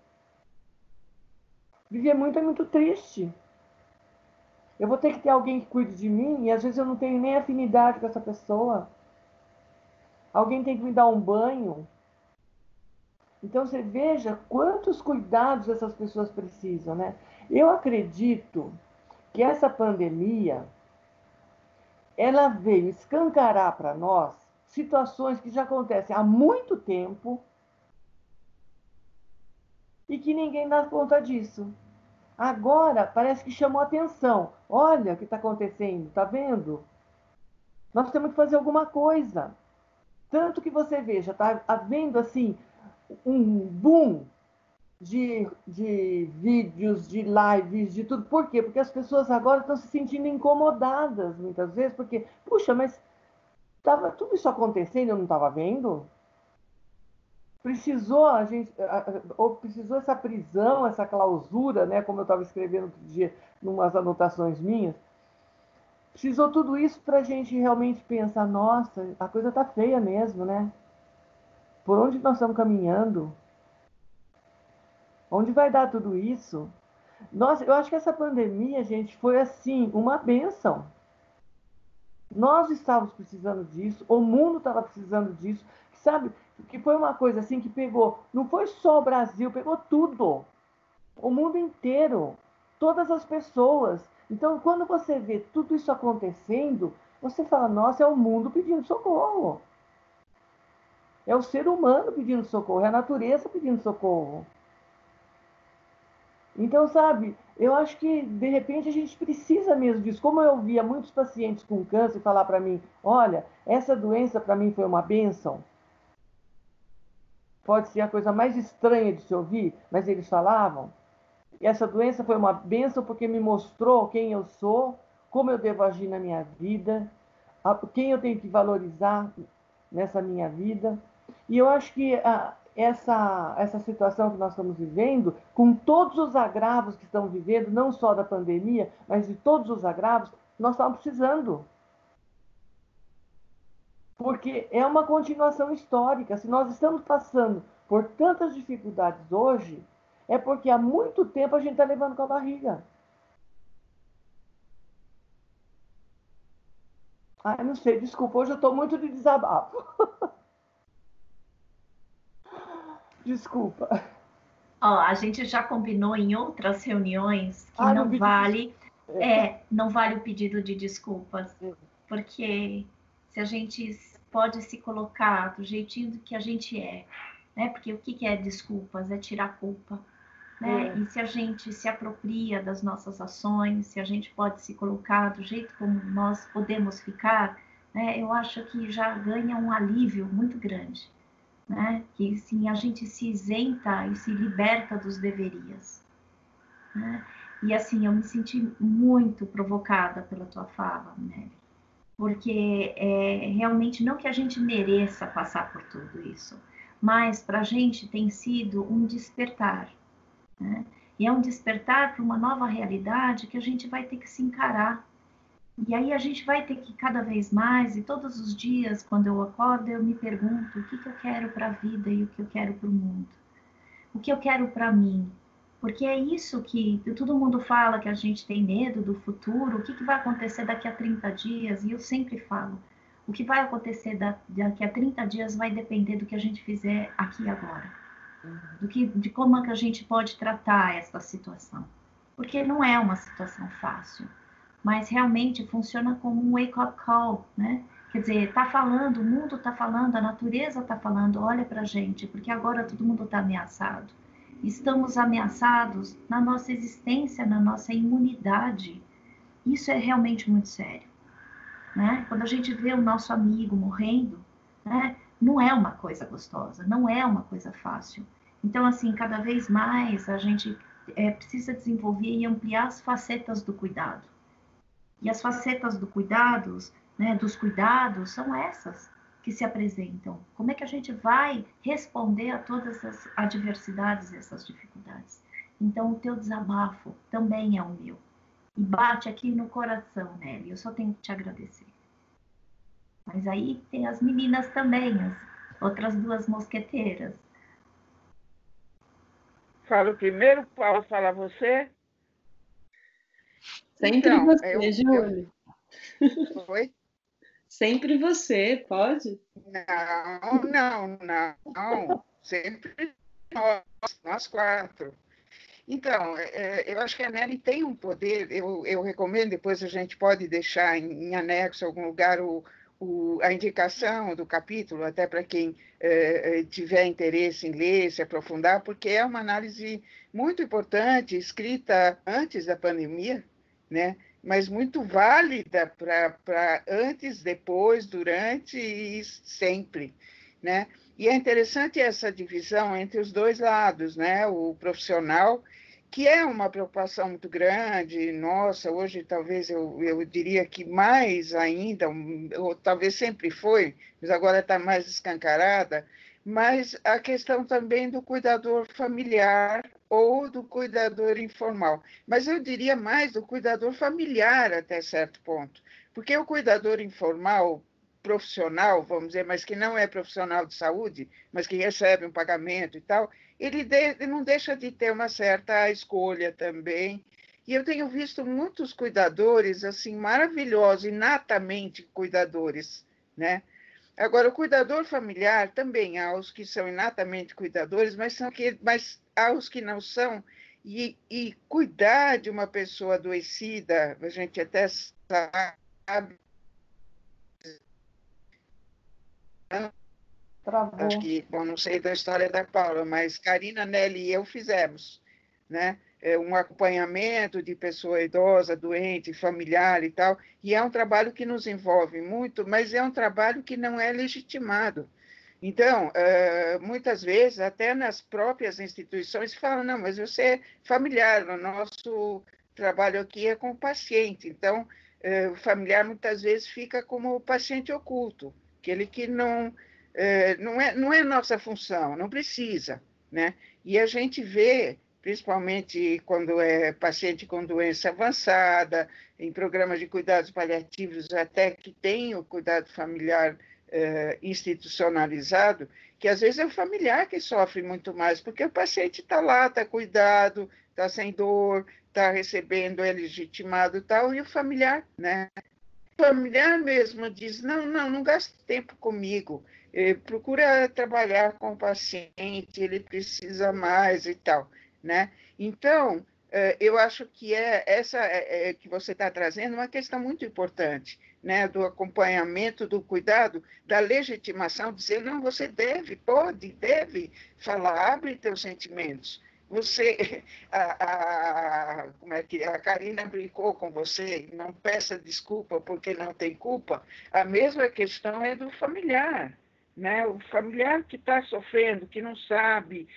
Viver muito é muito triste. Eu vou ter que ter alguém que cuide de mim e às vezes eu não tenho nem afinidade com essa pessoa. Alguém tem que me dar um banho. Então você veja quantos cuidados essas pessoas precisam, né? Eu acredito que essa pandemia, ela veio escancarar para nós situações que já acontecem há muito tempo e que ninguém dá conta disso. Agora parece que chamou atenção. Olha o que está acontecendo, tá vendo? Nós temos que fazer alguma coisa. Tanto que você veja, está havendo assim um boom de vídeos, de lives, de tudo. Por quê? Porque as pessoas agora estão se sentindo incomodadas, muitas vezes, porque, puxa, mas estava tudo isso acontecendo e eu não estava vendo? Precisou ou precisou essa prisão, essa clausura, né? Como eu estava escrevendo outro dia, em umas anotações minhas. Precisou tudo isso para a gente realmente pensar, nossa, a coisa está feia mesmo, né? Por onde nós estamos caminhando? Onde vai dar tudo isso? Nossa, eu acho que essa pandemia, gente, foi assim, uma bênção. Nós estávamos precisando disso, o mundo estava precisando disso, sabe? Que foi uma coisa assim que pegou, não foi só o Brasil, pegou tudo. O mundo inteiro, todas as pessoas. Então, quando você vê tudo isso acontecendo, você fala, nossa, é o mundo pedindo socorro. É o ser humano pedindo socorro, é a natureza pedindo socorro. Então, sabe, eu acho que, de repente, a gente precisa mesmo disso. Como eu via muitos pacientes com câncer falar para mim, olha, essa doença para mim foi uma bênção. Pode ser a coisa mais estranha de se ouvir, mas eles falavam. E essa doença foi uma bênção porque me mostrou quem eu sou, como eu devo agir na minha vida, quem eu tenho que valorizar nessa minha vida. E eu acho que essa situação que nós estamos vivendo, com todos os agravos que estamos vivendo, não só da pandemia, mas de todos os agravos, nós estamos precisando. Porque é uma continuação histórica. Se nós estamos passando por tantas dificuldades hoje, é porque há muito tempo a gente está levando com a barriga. Ah, não sei, desculpa, hoje eu estou muito de desabafo. Desculpa. Ó, a gente já combinou em outras reuniões que não vale o pedido de desculpas, porque se a gente pode se colocar do jeitinho que a gente é, né? Porque o que é desculpas? É tirar culpa, né? E se a gente se apropria das nossas ações, se a gente pode se colocar do jeito como nós podemos ficar, né? Eu acho que já ganha um alívio muito grande. Né? Que sim, a gente se isenta e se liberta dos deverias, né? E assim, eu me senti muito provocada pela tua fala, né? Porque realmente não que a gente mereça passar por tudo isso, mas para a gente tem sido um despertar, né? E é um despertar para uma nova realidade que a gente vai ter que se encarar. E aí a gente vai ter que cada vez mais, e todos os dias, quando eu acordo, eu me pergunto o que eu quero para a vida e o que eu quero para o mundo. O que eu quero para mim. Porque é isso que todo mundo fala, que a gente tem medo do futuro, o que vai acontecer daqui a 30 dias, e eu sempre falo, o que vai acontecer daqui a 30 dias vai depender do que a gente fizer aqui e agora. De como é que a gente pode tratar essa situação. Porque não é uma situação fácil, mas realmente funciona como um wake-up call, né? Quer dizer, tá falando, o mundo tá falando, a natureza tá falando, olha pra gente, porque agora todo mundo tá ameaçado. Estamos ameaçados na nossa existência, na nossa imunidade. Isso é realmente muito sério, né? Quando a gente vê o nosso amigo morrendo, né? Não é uma coisa gostosa, não é uma coisa fácil. Então, assim, cada vez mais a gente precisa desenvolver e ampliar as facetas do cuidado. E as facetas do cuidados, né, dos cuidados, são essas que se apresentam. Como é que a gente vai responder a todas as adversidades e essas dificuldades? Então, o teu desabafo também é o meu. E bate aqui no coração, Nelly. Eu só tenho que te agradecer. Mas aí tem as meninas também, as outras duas mosqueteiras. Falo primeiro, Paulo, fala você? Sempre Então, você, Júlio. Oi? Sempre você, pode? Não. Sempre nós quatro. Então, eu acho que a Nelly tem um poder, eu recomendo, depois a gente pode deixar em anexo, em algum lugar, a indicação do capítulo, até para quem tiver interesse em ler, se aprofundar, porque é uma análise muito importante, escrita antes da pandemia, né? Mas muito válida para antes, depois, durante e sempre, né? E é interessante essa divisão entre os dois lados, né? O profissional, que é uma preocupação muito grande, nossa, hoje talvez eu diria que mais ainda, ou talvez sempre foi, mas agora está mais escancarada, mas a questão também do cuidador familiar ou do cuidador informal. Mas eu diria mais do cuidador familiar até certo ponto, porque o cuidador informal, profissional, vamos dizer, mas que não é profissional de saúde, mas que recebe um pagamento e tal, ele não deixa de ter uma certa escolha também. E eu tenho visto muitos cuidadores assim maravilhosos, inatamente cuidadores, né? Agora, o cuidador familiar também há os que são inatamente cuidadores, mas há os que não são. E cuidar de uma pessoa adoecida, a gente até sabe. Travou. Acho que, bom, não sei da história da Paula, mas Karina, Nelly e eu fizemos, né? Um acompanhamento de pessoa idosa, doente, familiar e tal, e é um trabalho que nos envolve muito, mas é um trabalho que não é legitimado. Então, muitas vezes, até nas próprias instituições, falam, não, mas você é familiar, o nosso trabalho aqui é com o paciente, então, o familiar muitas vezes fica como o paciente oculto, aquele que não é nossa função, não precisa, né? E a gente vê, principalmente quando é paciente com doença avançada, em programas de cuidados paliativos, até que tem o cuidado familiar institucionalizado, que às vezes é o familiar que sofre muito mais, porque o paciente está lá, está cuidado, está sem dor, está recebendo, é legitimado e tal, e o familiar, né? O familiar mesmo diz, não gaste tempo comigo, procura trabalhar com o paciente, ele precisa mais e tal, né? Então, eu acho que essa que você está trazendo uma questão muito importante, né? Do acompanhamento, do cuidado, da legitimação, dizer, não, você deve falar, abre teus sentimentos. Como é que a Karina brincou com você, não peça desculpa porque não tem culpa, a mesma questão é do familiar, né? O familiar que está sofrendo, que não sabe,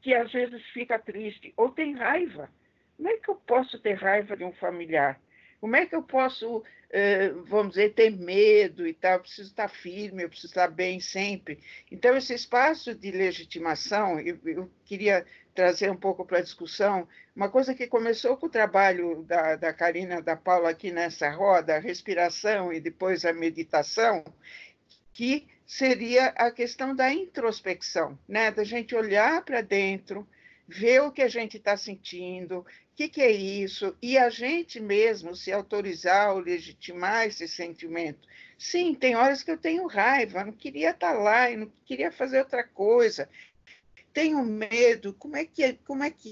que às vezes fica triste ou tem raiva. Como é que eu posso ter raiva de um familiar? Como é que eu posso, vamos dizer, ter medo e tal? Eu preciso estar firme, eu preciso estar bem sempre. Então, esse espaço de legitimação, eu queria trazer um pouco para a discussão, uma coisa que começou com o trabalho da Karina, da Paula aqui nessa roda, a respiração e depois a meditação, que seria a questão da introspecção, né? Da gente olhar para dentro, ver o que a gente está sentindo, o que é isso, e a gente mesmo se autorizar ou legitimar esse sentimento. Sim, tem horas que eu tenho raiva, não queria estar lá, e não queria fazer outra coisa. Tenho medo, como é que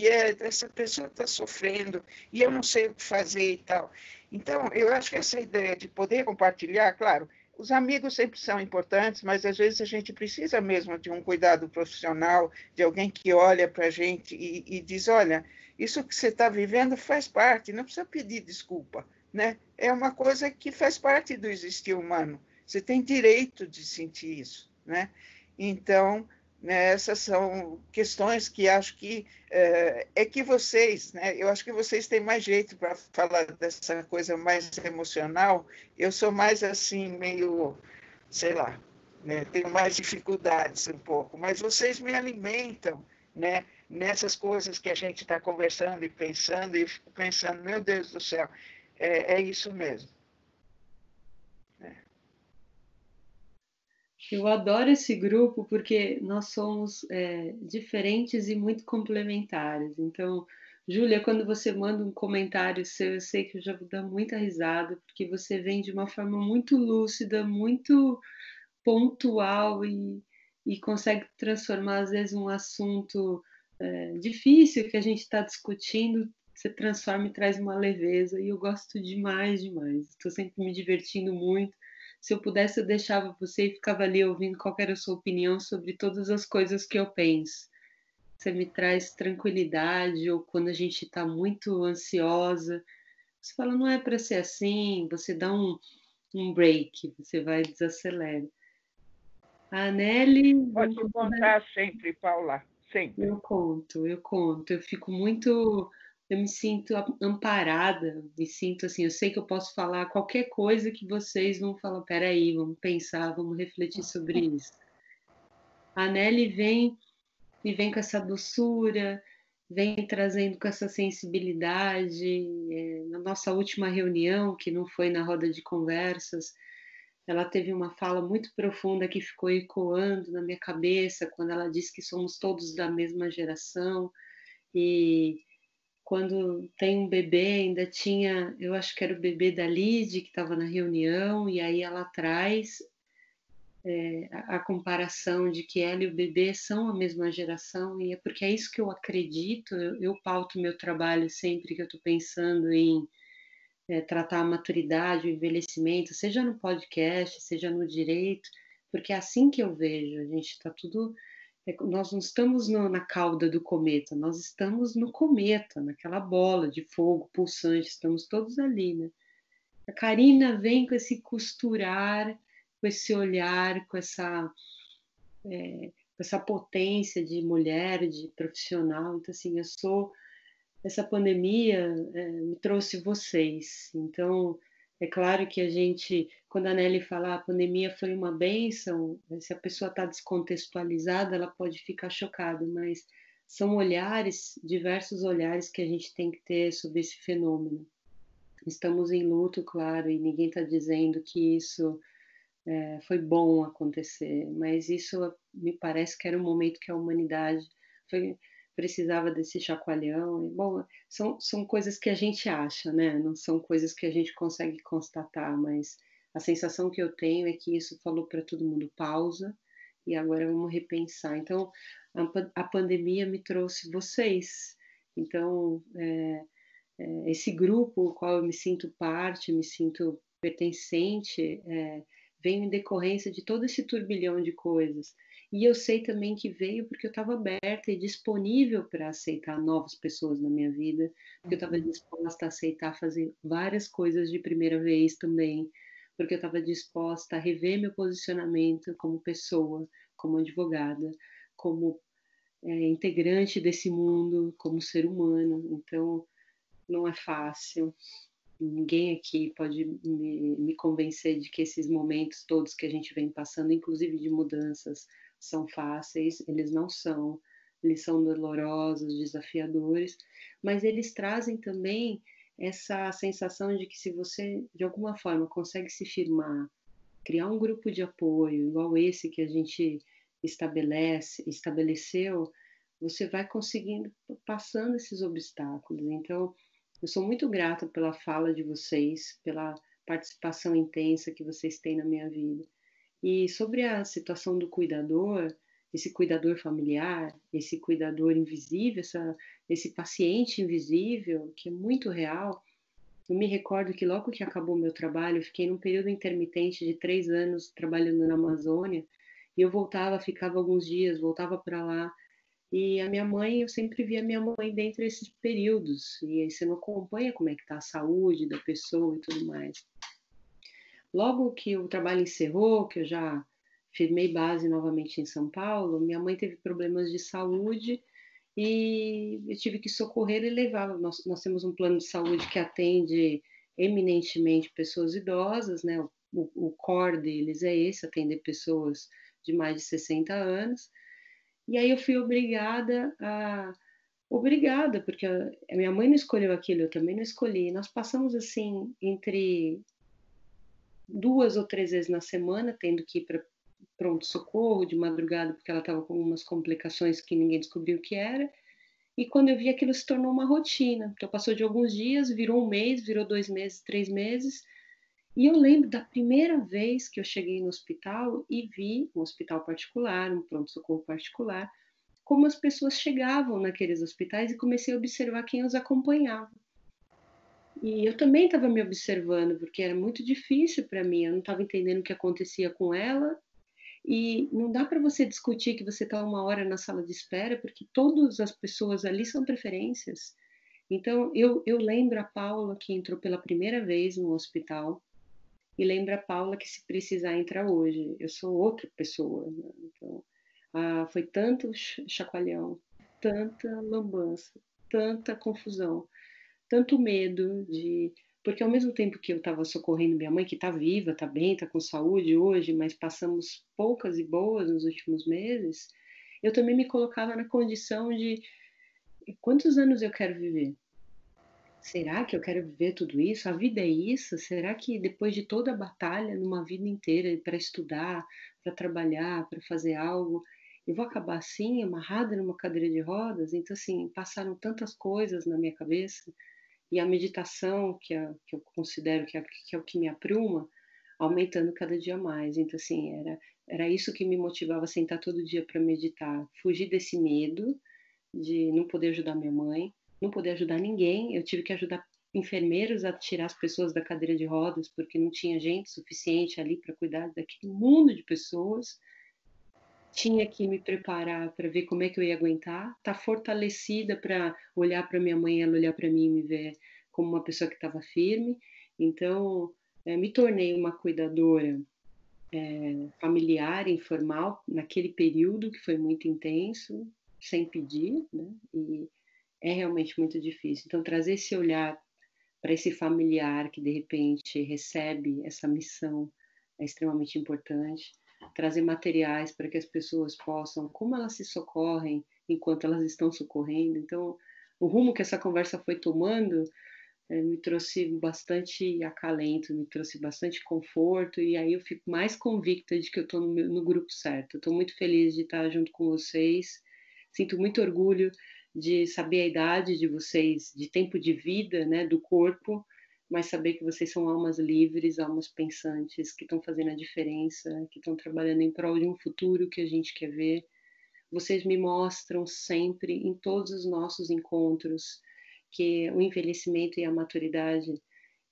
é? Essa pessoa está sofrendo e eu não sei o que fazer e tal. Então, eu acho que essa ideia de poder compartilhar, claro, os amigos sempre são importantes, mas às vezes a gente precisa mesmo de um cuidado profissional, de alguém que olha para a gente e diz, olha, isso que você está vivendo faz parte, não precisa pedir desculpa, né? É uma coisa que faz parte do existir humano. Você tem direito de sentir isso, né? Então, né, essas são questões que acho que é que vocês, né, eu acho que vocês têm mais jeito para falar dessa coisa mais emocional. Eu sou mais assim, meio, sei lá, né, tenho mais dificuldades um pouco, mas vocês me alimentam, né, nessas coisas que a gente está conversando e fico pensando, meu Deus do céu, é isso mesmo. Eu adoro esse grupo porque nós somos diferentes e muito complementares. Então, Júlia, quando você manda um comentário seu, eu sei que eu já vou dar muita risada, porque você vem de uma forma muito lúcida, muito pontual e consegue transformar, às vezes, um assunto difícil que a gente está discutindo, você transforma e traz uma leveza, e eu gosto demais, demais. Estou sempre me divertindo muito. Se eu pudesse, eu deixava você e ficava ali ouvindo qual era a sua opinião sobre todas as coisas que eu penso. Você me traz tranquilidade, ou quando a gente está muito ansiosa, você fala, não é para ser assim, você dá um break, você vai desacelera. A Nelly, Pode contar sempre, Paula, sempre. eu conto. Eu fico muito, eu me sinto amparada, me sinto assim, eu sei que eu posso falar qualquer coisa que vocês vão falar, peraí, vamos pensar, vamos refletir sobre isso. A Nelly vem com essa doçura, vem trazendo com essa sensibilidade. Na nossa última reunião, que não foi na roda de conversas, ela teve uma fala muito profunda que ficou ecoando na minha cabeça, quando ela disse que somos todos da mesma geração, e quando tem um bebê, ainda tinha, eu acho que era o bebê da Lid, que estava na reunião, e aí ela traz a comparação de que ela e o bebê são a mesma geração, e é porque é isso que eu acredito. Eu pauto meu trabalho sempre que eu estou pensando em tratar a maturidade, o envelhecimento, seja no podcast, seja no direito, porque é assim que eu vejo. A gente está tudo. Nós não estamos na cauda do cometa, nós estamos no cometa, naquela bola de fogo pulsante, estamos todos ali, né? A Karina vem com esse costurar, com esse olhar, com essa potência de mulher, de profissional. Então, assim, essa pandemia me trouxe vocês. Então, é claro que a gente, quando a Nelly fala a pandemia foi uma bênção, se a pessoa está descontextualizada, ela pode ficar chocada, mas são olhares, diversos olhares que a gente tem que ter sobre esse fenômeno. Estamos em luto, claro, e ninguém está dizendo que isso foi bom acontecer, mas isso me parece que era um momento que a humanidade precisava desse chacoalhão. E, bom, são coisas que a gente acha, né? Não são coisas que a gente consegue constatar, mas a sensação que eu tenho é que isso falou para todo mundo pausa e agora vamos repensar. Então, a pandemia me trouxe vocês. Então, esse grupo, o qual eu me sinto parte, me sinto pertencente, vem em decorrência de todo esse turbilhão de coisas. E eu sei também que veio porque eu estava aberta e disponível para aceitar novas pessoas na minha vida, porque eu estava disposta a aceitar fazer várias coisas de primeira vez também, porque eu estava disposta a rever meu posicionamento como pessoa, como advogada, como integrante desse mundo, como ser humano. Então, não é fácil. Ninguém aqui pode me convencer de que esses momentos todos que a gente vem passando, inclusive de mudanças, são fáceis. Eles não são. eles são dolorosos, desafiadores, mas eles trazem também essa sensação de que se você, de alguma forma, consegue se firmar, criar um grupo de apoio, igual esse que a gente estabeleceu, você vai conseguindo, passando esses obstáculos. Então, eu sou muito grata pela fala de vocês, pela participação intensa que vocês têm na minha vida. E sobre a situação do cuidador, esse cuidador familiar, esse cuidador invisível, esse paciente invisível, que é muito real. Eu me recordo que logo que acabou o meu trabalho, eu fiquei num período intermitente de 3 anos trabalhando na Amazônia, e eu voltava, ficava alguns dias, voltava para lá, e a minha mãe, eu sempre via a minha mãe dentro desses períodos, e aí você não acompanha como é que está a saúde da pessoa e tudo mais. Logo que o trabalho encerrou, que eu já firmei base novamente em São Paulo, minha mãe teve problemas de saúde e eu tive que socorrer e levar. Nós temos um plano de saúde que atende eminentemente pessoas idosas, né? O core deles é esse, atender pessoas de mais de 60 anos. E aí eu fui obrigada, porque a minha mãe não escolheu aquilo, eu também não escolhi. Nós passamos assim entre 2 ou 3 vezes na semana, tendo que ir para pronto-socorro de madrugada, porque ela estava com umas complicações que ninguém descobriu o que era. E quando eu vi, aquilo se tornou uma rotina. Então, passou de alguns dias, virou 1 mês, virou 2 meses, 3 meses. E eu lembro da primeira vez que eu cheguei no hospital e vi um hospital particular, um pronto-socorro particular, como as pessoas chegavam naqueles hospitais e comecei a observar quem os acompanhava. E eu também estava me observando, porque era muito difícil para mim, eu não estava entendendo o que acontecia com ela, e não dá para você discutir que você está 1 hora na sala de espera, porque todas as pessoas ali são preferências. Então, eu lembro a Paula que entrou pela primeira vez no hospital, e lembro a Paula que se precisar entrar hoje. Eu sou outra pessoa, né? Então, foi tanto chacoalhão, tanta lambança, tanta confusão, tanto medo de... Porque ao mesmo tempo que eu estava socorrendo minha mãe, que está viva, está bem, está com saúde hoje, mas passamos poucas e boas nos últimos meses, eu também me colocava na condição de quantos anos eu quero viver? Será que eu quero viver tudo isso? A vida é isso? Será que depois de toda a batalha, numa vida inteira, para estudar, para trabalhar, para fazer algo, eu vou acabar assim, amarrada numa cadeira de rodas? Então, assim, passaram tantas coisas na minha cabeça, e a meditação, que eu considero que é o que me apruma, aumentando cada dia mais. Então, assim, era isso que me motivava a sentar todo dia para meditar, fugir desse medo de não poder ajudar minha mãe, não poder ajudar ninguém. Eu tive que ajudar enfermeiros a tirar as pessoas da cadeira de rodas, porque não tinha gente suficiente ali para cuidar daquele mundo de pessoas. Tinha que me preparar para ver como é que eu ia aguentar, estar fortalecida para olhar para minha mãe, ela olhar para mim e me ver como uma pessoa que estava firme. Então, me tornei uma cuidadora familiar, informal, naquele período que foi muito intenso, sem pedir, né? E é realmente muito difícil. Então, trazer esse olhar para esse familiar que de repente recebe essa missão é extremamente importante. Trazer materiais para que as pessoas possam, como elas se socorrem enquanto elas estão socorrendo. Então, o rumo que essa conversa foi tomando me trouxe bastante acalento, me trouxe bastante conforto, e aí eu fico mais convicta de que eu estou no grupo certo. Estou muito feliz de estar junto com vocês, sinto muito orgulho de saber a idade de vocês, de tempo de vida, né, do corpo, mas saber que vocês são almas livres, almas pensantes, que estão fazendo a diferença, que estão trabalhando em prol de um futuro que a gente quer ver. Vocês me mostram sempre, em todos os nossos encontros, que o envelhecimento e a maturidade,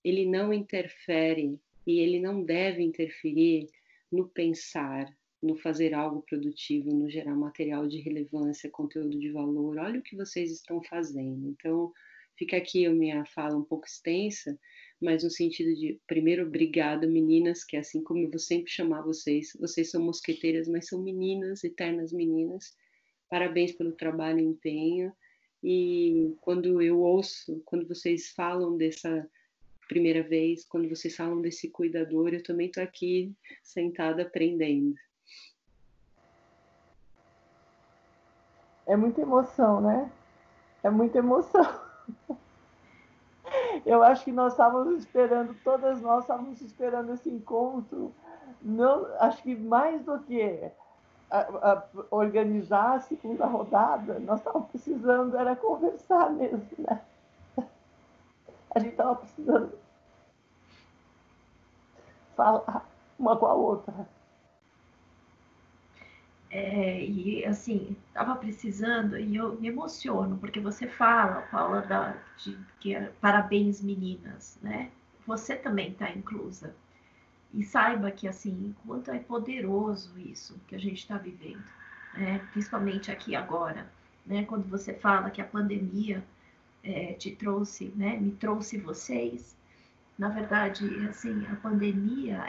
ele não interfere e ele não deve interferir no pensar, no fazer algo produtivo, no gerar material de relevância, conteúdo de valor. Olha o que vocês estão fazendo. Então, fica aqui a minha fala um pouco extensa, mas no sentido de, primeiro, obrigada, meninas, que é assim como eu vou sempre chamar vocês. Vocês são mosqueteiras, mas são meninas, eternas meninas. Parabéns pelo trabalho e empenho. E quando eu ouço, quando vocês falam dessa primeira vez, quando vocês falam desse cuidador, eu também estou aqui sentada aprendendo. É muita emoção, né? É muita emoção. Eu acho que nós estávamos esperando, todas nós estávamos esperando esse encontro. Não, acho que mais do que organizar a segunda rodada, nós estávamos precisando era conversar mesmo, né? A gente estava precisando falar uma com a outra. E assim, estava precisando, e eu me emociono, porque você fala, Paula, parabéns meninas, né? Você também está inclusa. E saiba que, assim, quanto é poderoso isso que a gente está vivendo, né? Principalmente aqui agora, né? Quando você fala que a pandemia te trouxe, né? Me trouxe vocês. Na verdade, assim, a pandemia,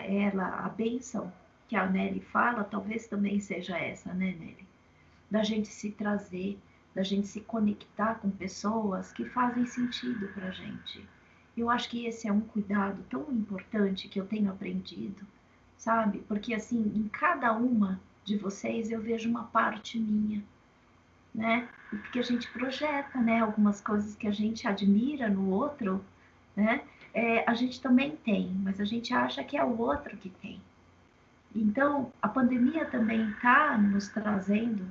a bênção que a Nelly fala, talvez também seja essa, né, Nelly? Da gente se trazer, da gente se conectar com pessoas que fazem sentido para a gente. Eu acho que esse é um cuidado tão importante que eu tenho aprendido, sabe? Porque, assim, em cada uma de vocês eu vejo uma parte minha, né? E porque a gente projeta, né? Algumas coisas que a gente admira no outro, né? A gente também tem, mas a gente acha que é o outro que tem. Então, a pandemia também está nos trazendo,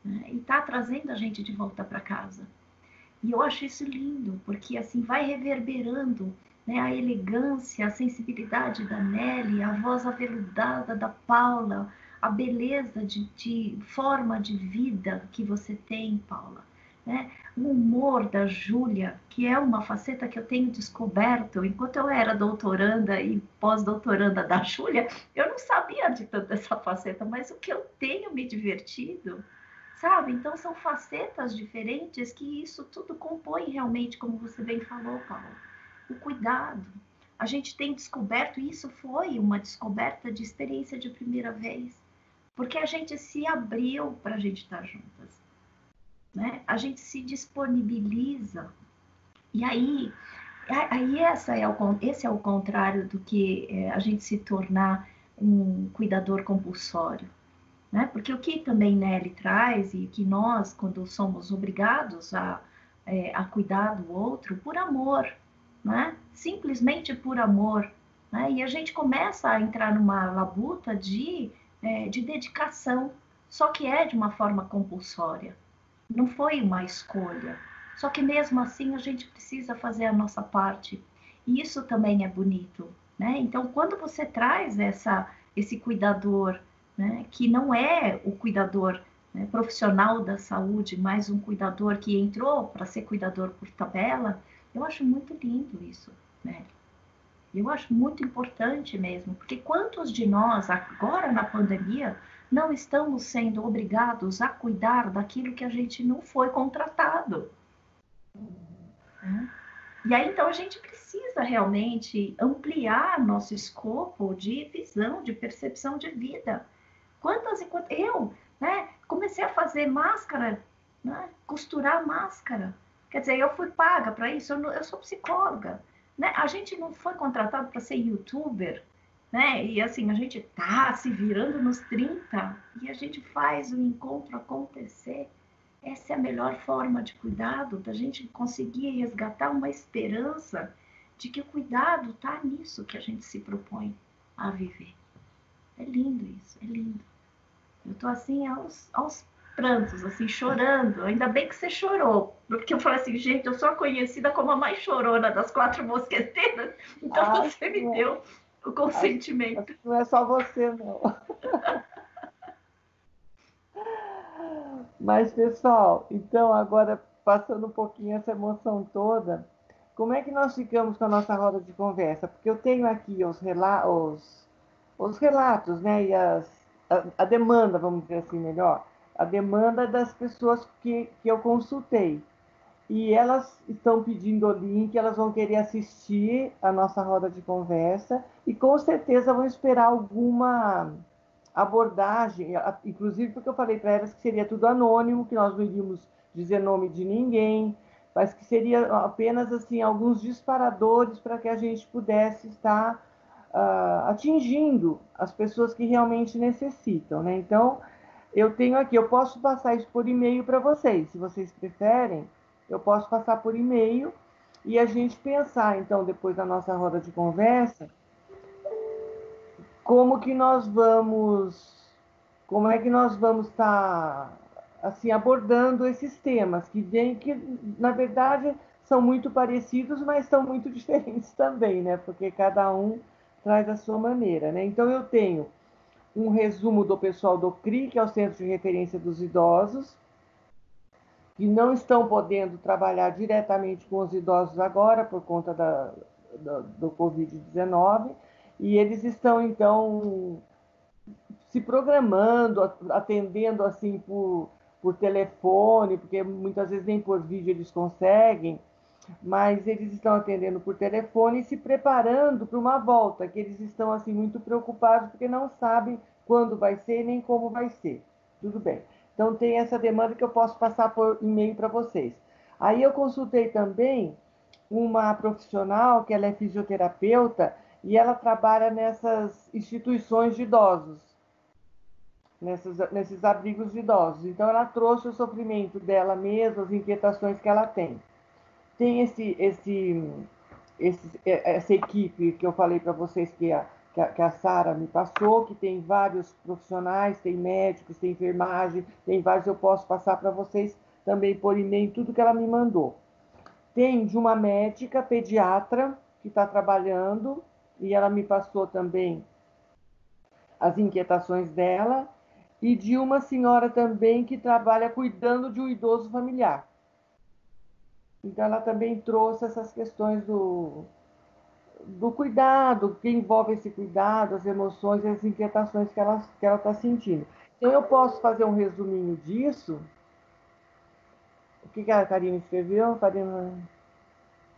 né? E está trazendo a gente de volta para casa. E eu acho isso lindo, porque assim vai reverberando, né, a elegância, a sensibilidade da Nelly, a voz aveludada da Paula, a beleza de forma de vida que você tem, Paula. Né? O humor da Júlia, que é uma faceta que eu tenho descoberto. Enquanto eu era doutoranda e pós-doutoranda da Júlia, eu não sabia de tanta essa faceta, mas o que eu tenho me divertido, sabe? Então são facetas diferentes que isso tudo compõe realmente, como você bem falou, Paulo. O cuidado. A gente tem descoberto, e isso foi uma descoberta de experiência de primeira vez, porque a gente se abriu para a gente estar juntas, né? A gente se disponibiliza. E aí esse é o contrário do que a gente se tornar um cuidador compulsório. Né? Porque o que também Nelly traz, e que nós, quando somos obrigados a cuidar do outro, por amor, né? Simplesmente por amor. Né? E a gente começa a entrar numa labuta de dedicação, só que é de uma forma compulsória. Não foi uma escolha. Só que mesmo assim a gente precisa fazer a nossa parte. E isso também é bonito. Né? Então, quando você traz esse cuidador, né, que não é o cuidador, né, profissional da saúde, mas um cuidador que entrou para ser cuidador por tabela, eu acho muito lindo isso, né? Eu acho muito importante mesmo, porque quantos de nós, agora na pandemia, não estamos sendo obrigados a cuidar daquilo que a gente não foi contratado, né? E aí, então, a gente precisa realmente ampliar nosso escopo de visão, de percepção de vida. Quantas e quantas... Eu, né, comecei a fazer máscara, né, costurar máscara. Quer dizer, eu fui paga para isso, eu sou psicóloga. Né? A gente não foi contratado para ser youtuber, né? E assim, a gente tá se virando nos 30 e a gente faz o encontro acontecer. Essa é a melhor forma de cuidado, da gente conseguir resgatar uma esperança de que o cuidado está nisso que a gente se propõe a viver. É lindo isso, é lindo. Eu tô assim aos prantos, assim, chorando. Ainda bem que você chorou. Porque eu falei assim, gente, eu sou conhecida como a mais chorona das 4 mosqueteiras. Então você me deu o consentimento. Não é só você, não. Mas, pessoal, então agora passando um pouquinho essa emoção toda, como é que nós ficamos com a nossa roda de conversa? Porque eu tenho aqui os relatos, né? E a demanda, vamos dizer assim melhor, a demanda das pessoas que eu consultei. E elas estão pedindo o link, elas vão querer assistir a nossa roda de conversa e com certeza vão esperar alguma abordagem, inclusive porque eu falei para elas que seria tudo anônimo, que nós não iríamos dizer nome de ninguém, mas que seria apenas assim alguns disparadores para que a gente pudesse estar atingindo as pessoas que realmente necessitam, né? Então, Eu tenho aqui, eu posso passar isso por e-mail para vocês, se vocês preferem, eu posso passar por e-mail e a gente pensar, então, depois da nossa roda de conversa, como que nós vamos, como é que nós vamos estar, assim, abordando esses temas, que, na verdade, são muito parecidos, mas são muito diferentes também, né? Porque cada um traz a sua maneira, né? Então, eu tenho um resumo do pessoal do CRI, que é o Centro de Referência dos Idosos, que não estão podendo trabalhar diretamente com os idosos agora, por conta do Covid-19, e eles estão, então, se programando, atendendo assim por telefone, porque muitas vezes nem por vídeo eles conseguem, mas eles estão atendendo por telefone e se preparando para uma volta, que eles estão assim muito preocupados porque não sabem quando vai ser nem como vai ser. Tudo bem. Então tem essa demanda que eu posso passar por e-mail para vocês. Aí eu consultei também uma profissional que ela é fisioterapeuta e ela trabalha nessas instituições de idosos, nesses abrigos de idosos. Então ela trouxe o sofrimento dela mesma, as inquietações que ela tem. Tem essa equipe que eu falei para vocês que a Sara me passou, que tem vários profissionais, tem médicos, tem enfermagem, tem vários, eu posso passar para vocês também por e-mail tudo que ela me mandou. Tem de uma médica pediatra que está trabalhando e ela me passou também as inquietações dela e de uma senhora também que trabalha cuidando de um idoso familiar. Então, ela também trouxe essas questões do cuidado, que envolve esse cuidado, as emoções e as inquietações que ela está sentindo. Então, eu posso fazer um resuminho disso. O que a Karina escreveu? Karina...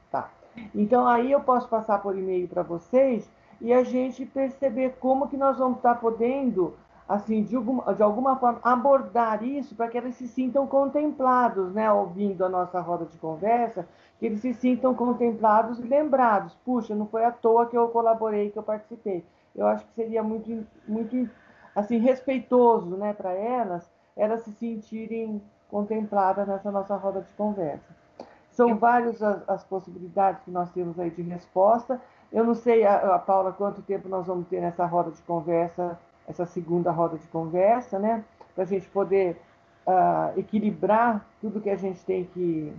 Tá. Então, aí eu posso passar por e-mail para vocês e a gente perceber como que nós vamos estar podendo, assim, de alguma forma, abordar isso para que eles se sintam contemplados, né? Ouvindo a nossa roda de conversa, que eles se sintam contemplados e lembrados. Puxa, não foi à toa que eu colaborei, que eu participei. Eu acho que seria muito, muito, assim, respeitoso, né, para elas se sentirem contempladas nessa nossa roda de conversa. São várias as possibilidades que nós temos aí de resposta. Eu não sei, a Paula, quanto tempo nós vamos ter nessa roda de conversa, essa segunda roda de conversa, né? Para a gente poder equilibrar tudo que a gente tem que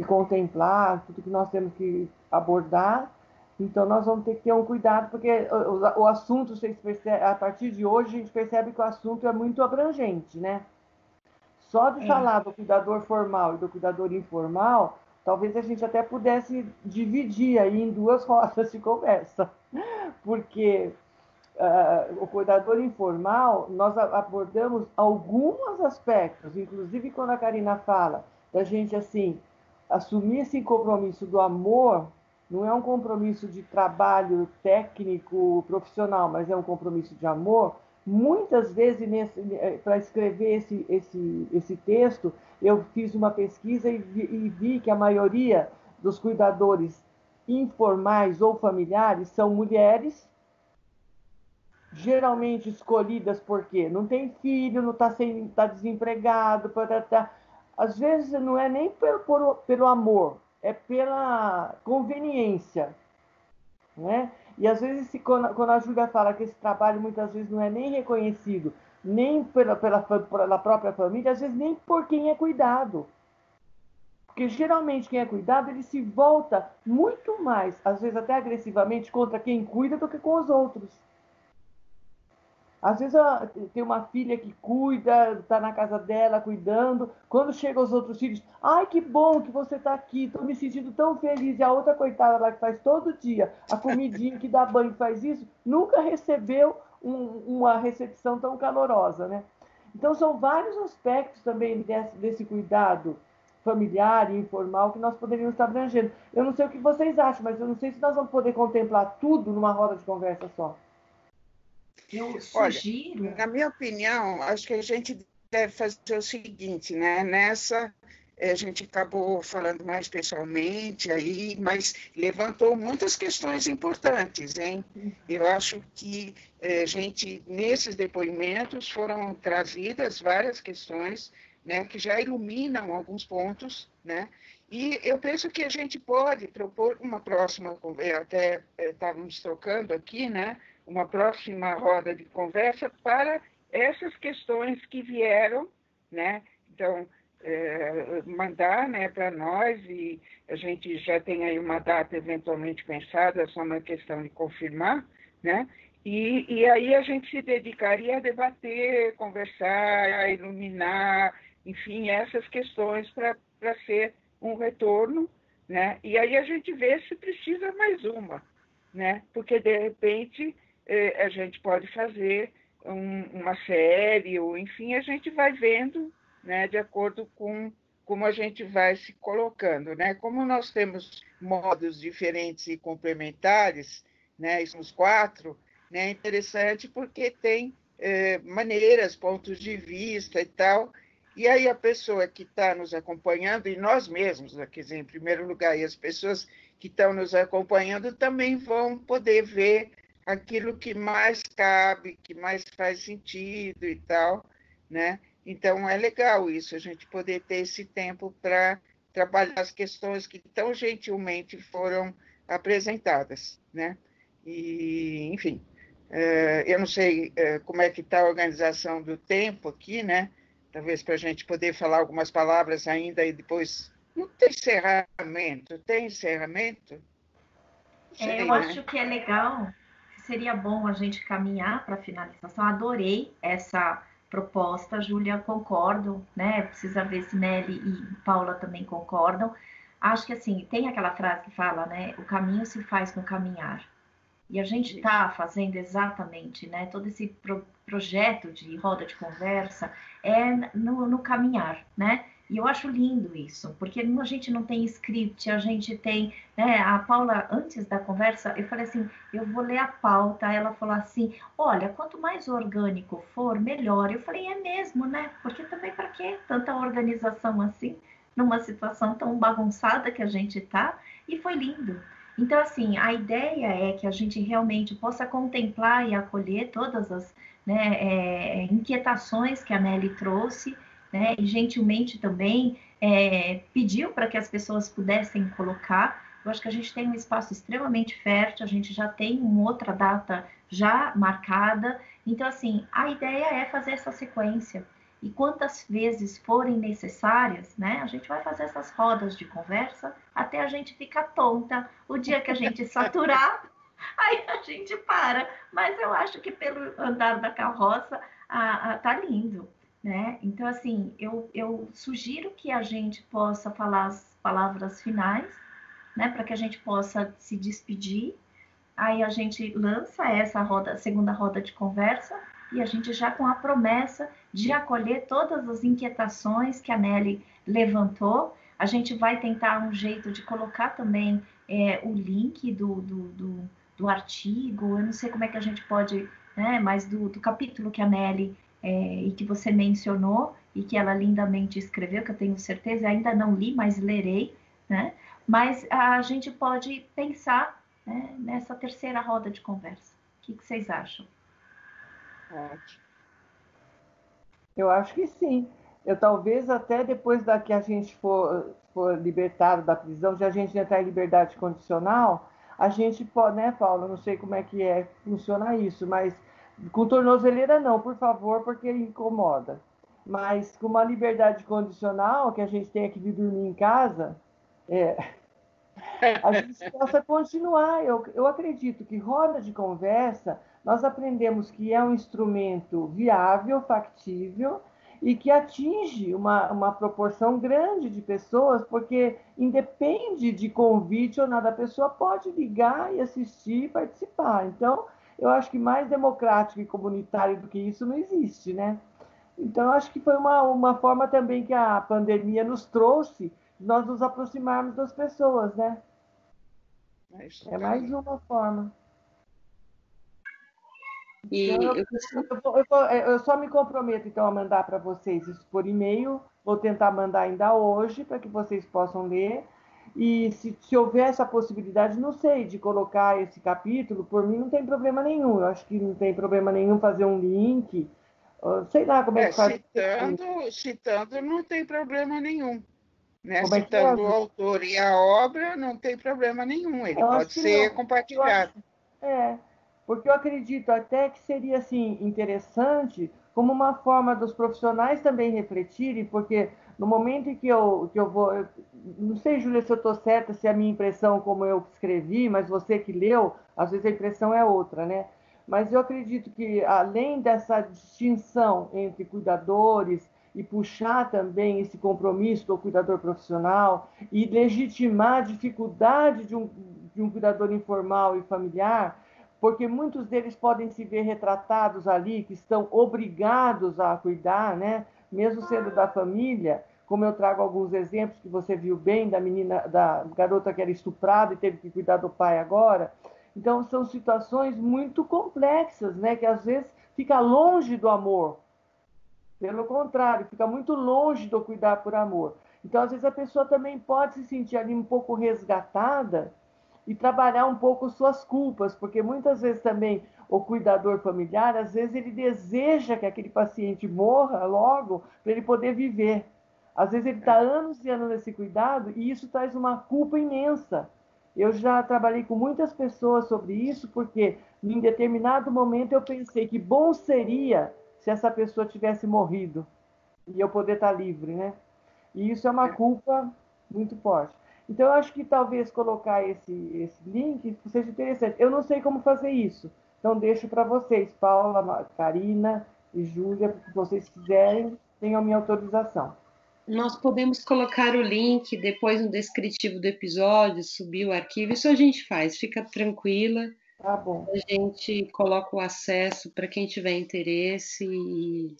contemplar, tudo que nós temos que abordar. Então, nós vamos ter que ter um cuidado, porque o assunto, vocês percebem, a partir de hoje, a gente percebe que o assunto é muito abrangente, né? Só de falar do cuidador formal e do cuidador informal, talvez a gente até pudesse dividir aí em duas rodas de conversa, porque o cuidador informal, nós abordamos alguns aspectos, inclusive quando a Karina fala da gente, assim, assumir esse compromisso do amor, não é um compromisso de trabalho técnico, profissional, mas é um compromisso de amor. Muitas vezes, para escrever esse texto, eu fiz uma pesquisa e vi que a maioria dos cuidadores informais ou familiares são mulheres, geralmente escolhidas porque não tem filho, não tá desempregado, às vezes não é nem pelo amor, é pela conveniência, né? E às vezes, quando a Júlia fala que esse trabalho muitas vezes não é nem reconhecido, nem pela própria família, às vezes nem por quem é cuidado. Porque geralmente quem é cuidado, ele se volta muito mais, às vezes até agressivamente, contra quem cuida do que com os outros. Às vezes tem uma filha que cuida, está na casa dela cuidando. Quando chegam os outros filhos, ai, que bom que você está aqui, estou me sentindo tão feliz. E a outra coitada lá que faz todo dia a comidinha, que dá banho, faz isso, nunca recebeu uma recepção tão calorosa, né? Então, são vários aspectos também desse cuidado familiar e informal que nós poderíamos estar abrangendo. Eu não sei o que vocês acham, mas eu não sei se nós vamos poder contemplar tudo numa roda de conversa só. Eu sugiro. Olha, na minha opinião, acho que a gente deve fazer o seguinte, né? Nessa a gente acabou falando mais pessoalmente aí, mas levantou muitas questões importantes, hein? Eu acho que nesses depoimentos foram trazidas várias questões, né, que já iluminam alguns pontos, né? E eu penso que a gente pode propor uma próxima conversa, até estávamos trocando aqui, né? Uma próxima roda de conversa para essas questões que vieram, né? Então, mandar, né, para nós, e a gente já tem aí uma data eventualmente pensada, é só uma questão de confirmar, né? E aí a gente se dedicaria a debater, conversar, a iluminar, enfim, essas questões para ser um retorno, né? E aí a gente vê se precisa mais uma, né? Porque, de repente, a gente pode fazer uma série, ou enfim, a gente vai vendo, né, de acordo com como a gente vai se colocando, né? Como nós temos modos diferentes e complementares, né? Somos 4, né? É interessante porque tem maneiras, pontos de vista e tal. E aí a pessoa que está nos acompanhando, e nós mesmos, quer dizer, em primeiro lugar, e as pessoas que estão nos acompanhando também vão poder ver aquilo que mais cabe, que mais faz sentido e tal, né? Então, é legal isso, a gente poder ter esse tempo para trabalhar as questões que tão gentilmente foram apresentadas, né? E, enfim, eu não sei como é que está a organização do tempo aqui, né? Talvez para a gente poder falar algumas palavras ainda e depois... Não tem encerramento? Tem encerramento? Sei, Eu né? acho que é legal, seria bom a gente caminhar para a finalização. Adorei essa proposta, Júlia, concordo, né? Precisa ver se Nelly e Paula também concordam. Acho que assim, tem aquela frase que fala, né? O caminho se faz no caminhar. E a gente está fazendo exatamente, né? Todo esse projeto de roda de conversa é no caminhar, né? E eu acho lindo isso, porque a gente não tem script, a gente tem, né? A Paula, antes da conversa, eu falei assim, eu vou ler a pauta. Ela falou assim, olha, quanto mais orgânico for, melhor. Eu falei, é mesmo, né? Porque também para que tanta organização assim, numa situação tão bagunçada que a gente tá? E foi lindo. Então, assim, a ideia é que a gente realmente possa contemplar e acolher todas as, né, inquietações que a Nelly trouxe, né, e gentilmente também pediu para que as pessoas pudessem colocar. Eu acho que a gente tem um espaço extremamente fértil, a gente já tem uma outra data já marcada. Então, assim, a ideia é fazer essa sequência. E quantas vezes forem necessárias, né, a gente vai fazer essas rodas de conversa até a gente ficar tonta. O dia que a gente saturar, aí a gente para. Mas eu acho que pelo andar da carroça, tá lindo, né? Então, assim, eu sugiro que a gente possa falar as palavras finais, né, para que a gente possa se despedir. Aí a gente lança essa roda, segunda roda de conversa, e a gente já com a promessa de acolher todas as inquietações que a Nelly levantou. A gente vai tentar um jeito de colocar também o link do artigo. Eu não sei como é que a gente pode, né, mas do capítulo que a Nelly e que você mencionou e que ela lindamente escreveu, que eu tenho certeza, ainda não li, mas lerei, né? Mas a gente pode pensar, né, nessa terceira roda de conversa. O que vocês acham? Ótimo. Eu acho que sim. Eu talvez até depois da que a gente for libertado da prisão, se a gente entrar em liberdade condicional, a gente pode, né, Paulo? Não sei como é que funciona isso, mas com tornozeleira não, por favor, porque incomoda. Mas com uma liberdade condicional, que a gente tenha que vir dormir em casa, a gente possa continuar. Eu acredito que roda de conversa, nós aprendemos que é um instrumento viável, factível e que atinge uma proporção grande de pessoas, porque independe de convite ou nada, a pessoa pode ligar e assistir e participar. Então, eu acho que mais democrático e comunitário do que isso não existe, né? Então, acho que foi uma forma também que a pandemia nos trouxe, de nós nos aproximarmos das pessoas, né? É mais uma forma. E Então, eu só me comprometo, então, a mandar para vocês isso por e-mail Vou tentar mandar ainda hoje para que vocês possam ler. E se houver essa possibilidade, não sei, de colocar esse capítulo, por mim não tem problema nenhum. Eu acho que não tem problema nenhum fazer um link. Sei lá como é que faz. Citando não tem problema nenhum. Né? Como é que Citando o é? autor e a obra, não tem problema nenhum. Ele Eu pode acho que ser não. compartilhado. Porque eu acredito até que seria assim interessante como uma forma dos profissionais também refletirem, porque no momento em que eu vou, não sei, Júlia, se eu estou certa, se é a minha impressão como eu escrevi, mas você que leu, às vezes a impressão é outra, né? Mas eu acredito que além dessa distinção entre cuidadores e puxar também esse compromisso do cuidador profissional e legitimar a dificuldade de um cuidador informal e familiar, porque muitos deles podem se ver retratados ali, que estão obrigados a cuidar, né? Mesmo sendo da família, como eu trago alguns exemplos que você viu bem, da menina, da garota que era estuprada e teve que cuidar do pai agora. Então, são situações muito complexas, né? Que às vezes fica longe do amor. Pelo contrário, fica muito longe do cuidar por amor. Então, às vezes, a pessoa também pode se sentir ali um pouco resgatada e trabalhar um pouco suas culpas, porque muitas vezes também o cuidador familiar, às vezes ele deseja que aquele paciente morra logo para ele poder viver. Às vezes ele está anos e anos nesse cuidado e isso traz uma culpa imensa. Eu já trabalhei com muitas pessoas sobre isso, porque em determinado momento eu pensei que bom seria se essa pessoa tivesse morrido e eu poder estar livre, né? E isso é uma culpa muito forte. Então, eu acho que talvez colocar esse link seja interessante. Eu não sei como fazer isso. Então, deixo para vocês, Paula, Karina e Júlia, se vocês quiserem, tenham minha autorização. Nós podemos colocar o link depois no descritivo do episódio, subir o arquivo, isso a gente faz, fica tranquila. Tá bom. A gente coloca o acesso para quem tiver interesse e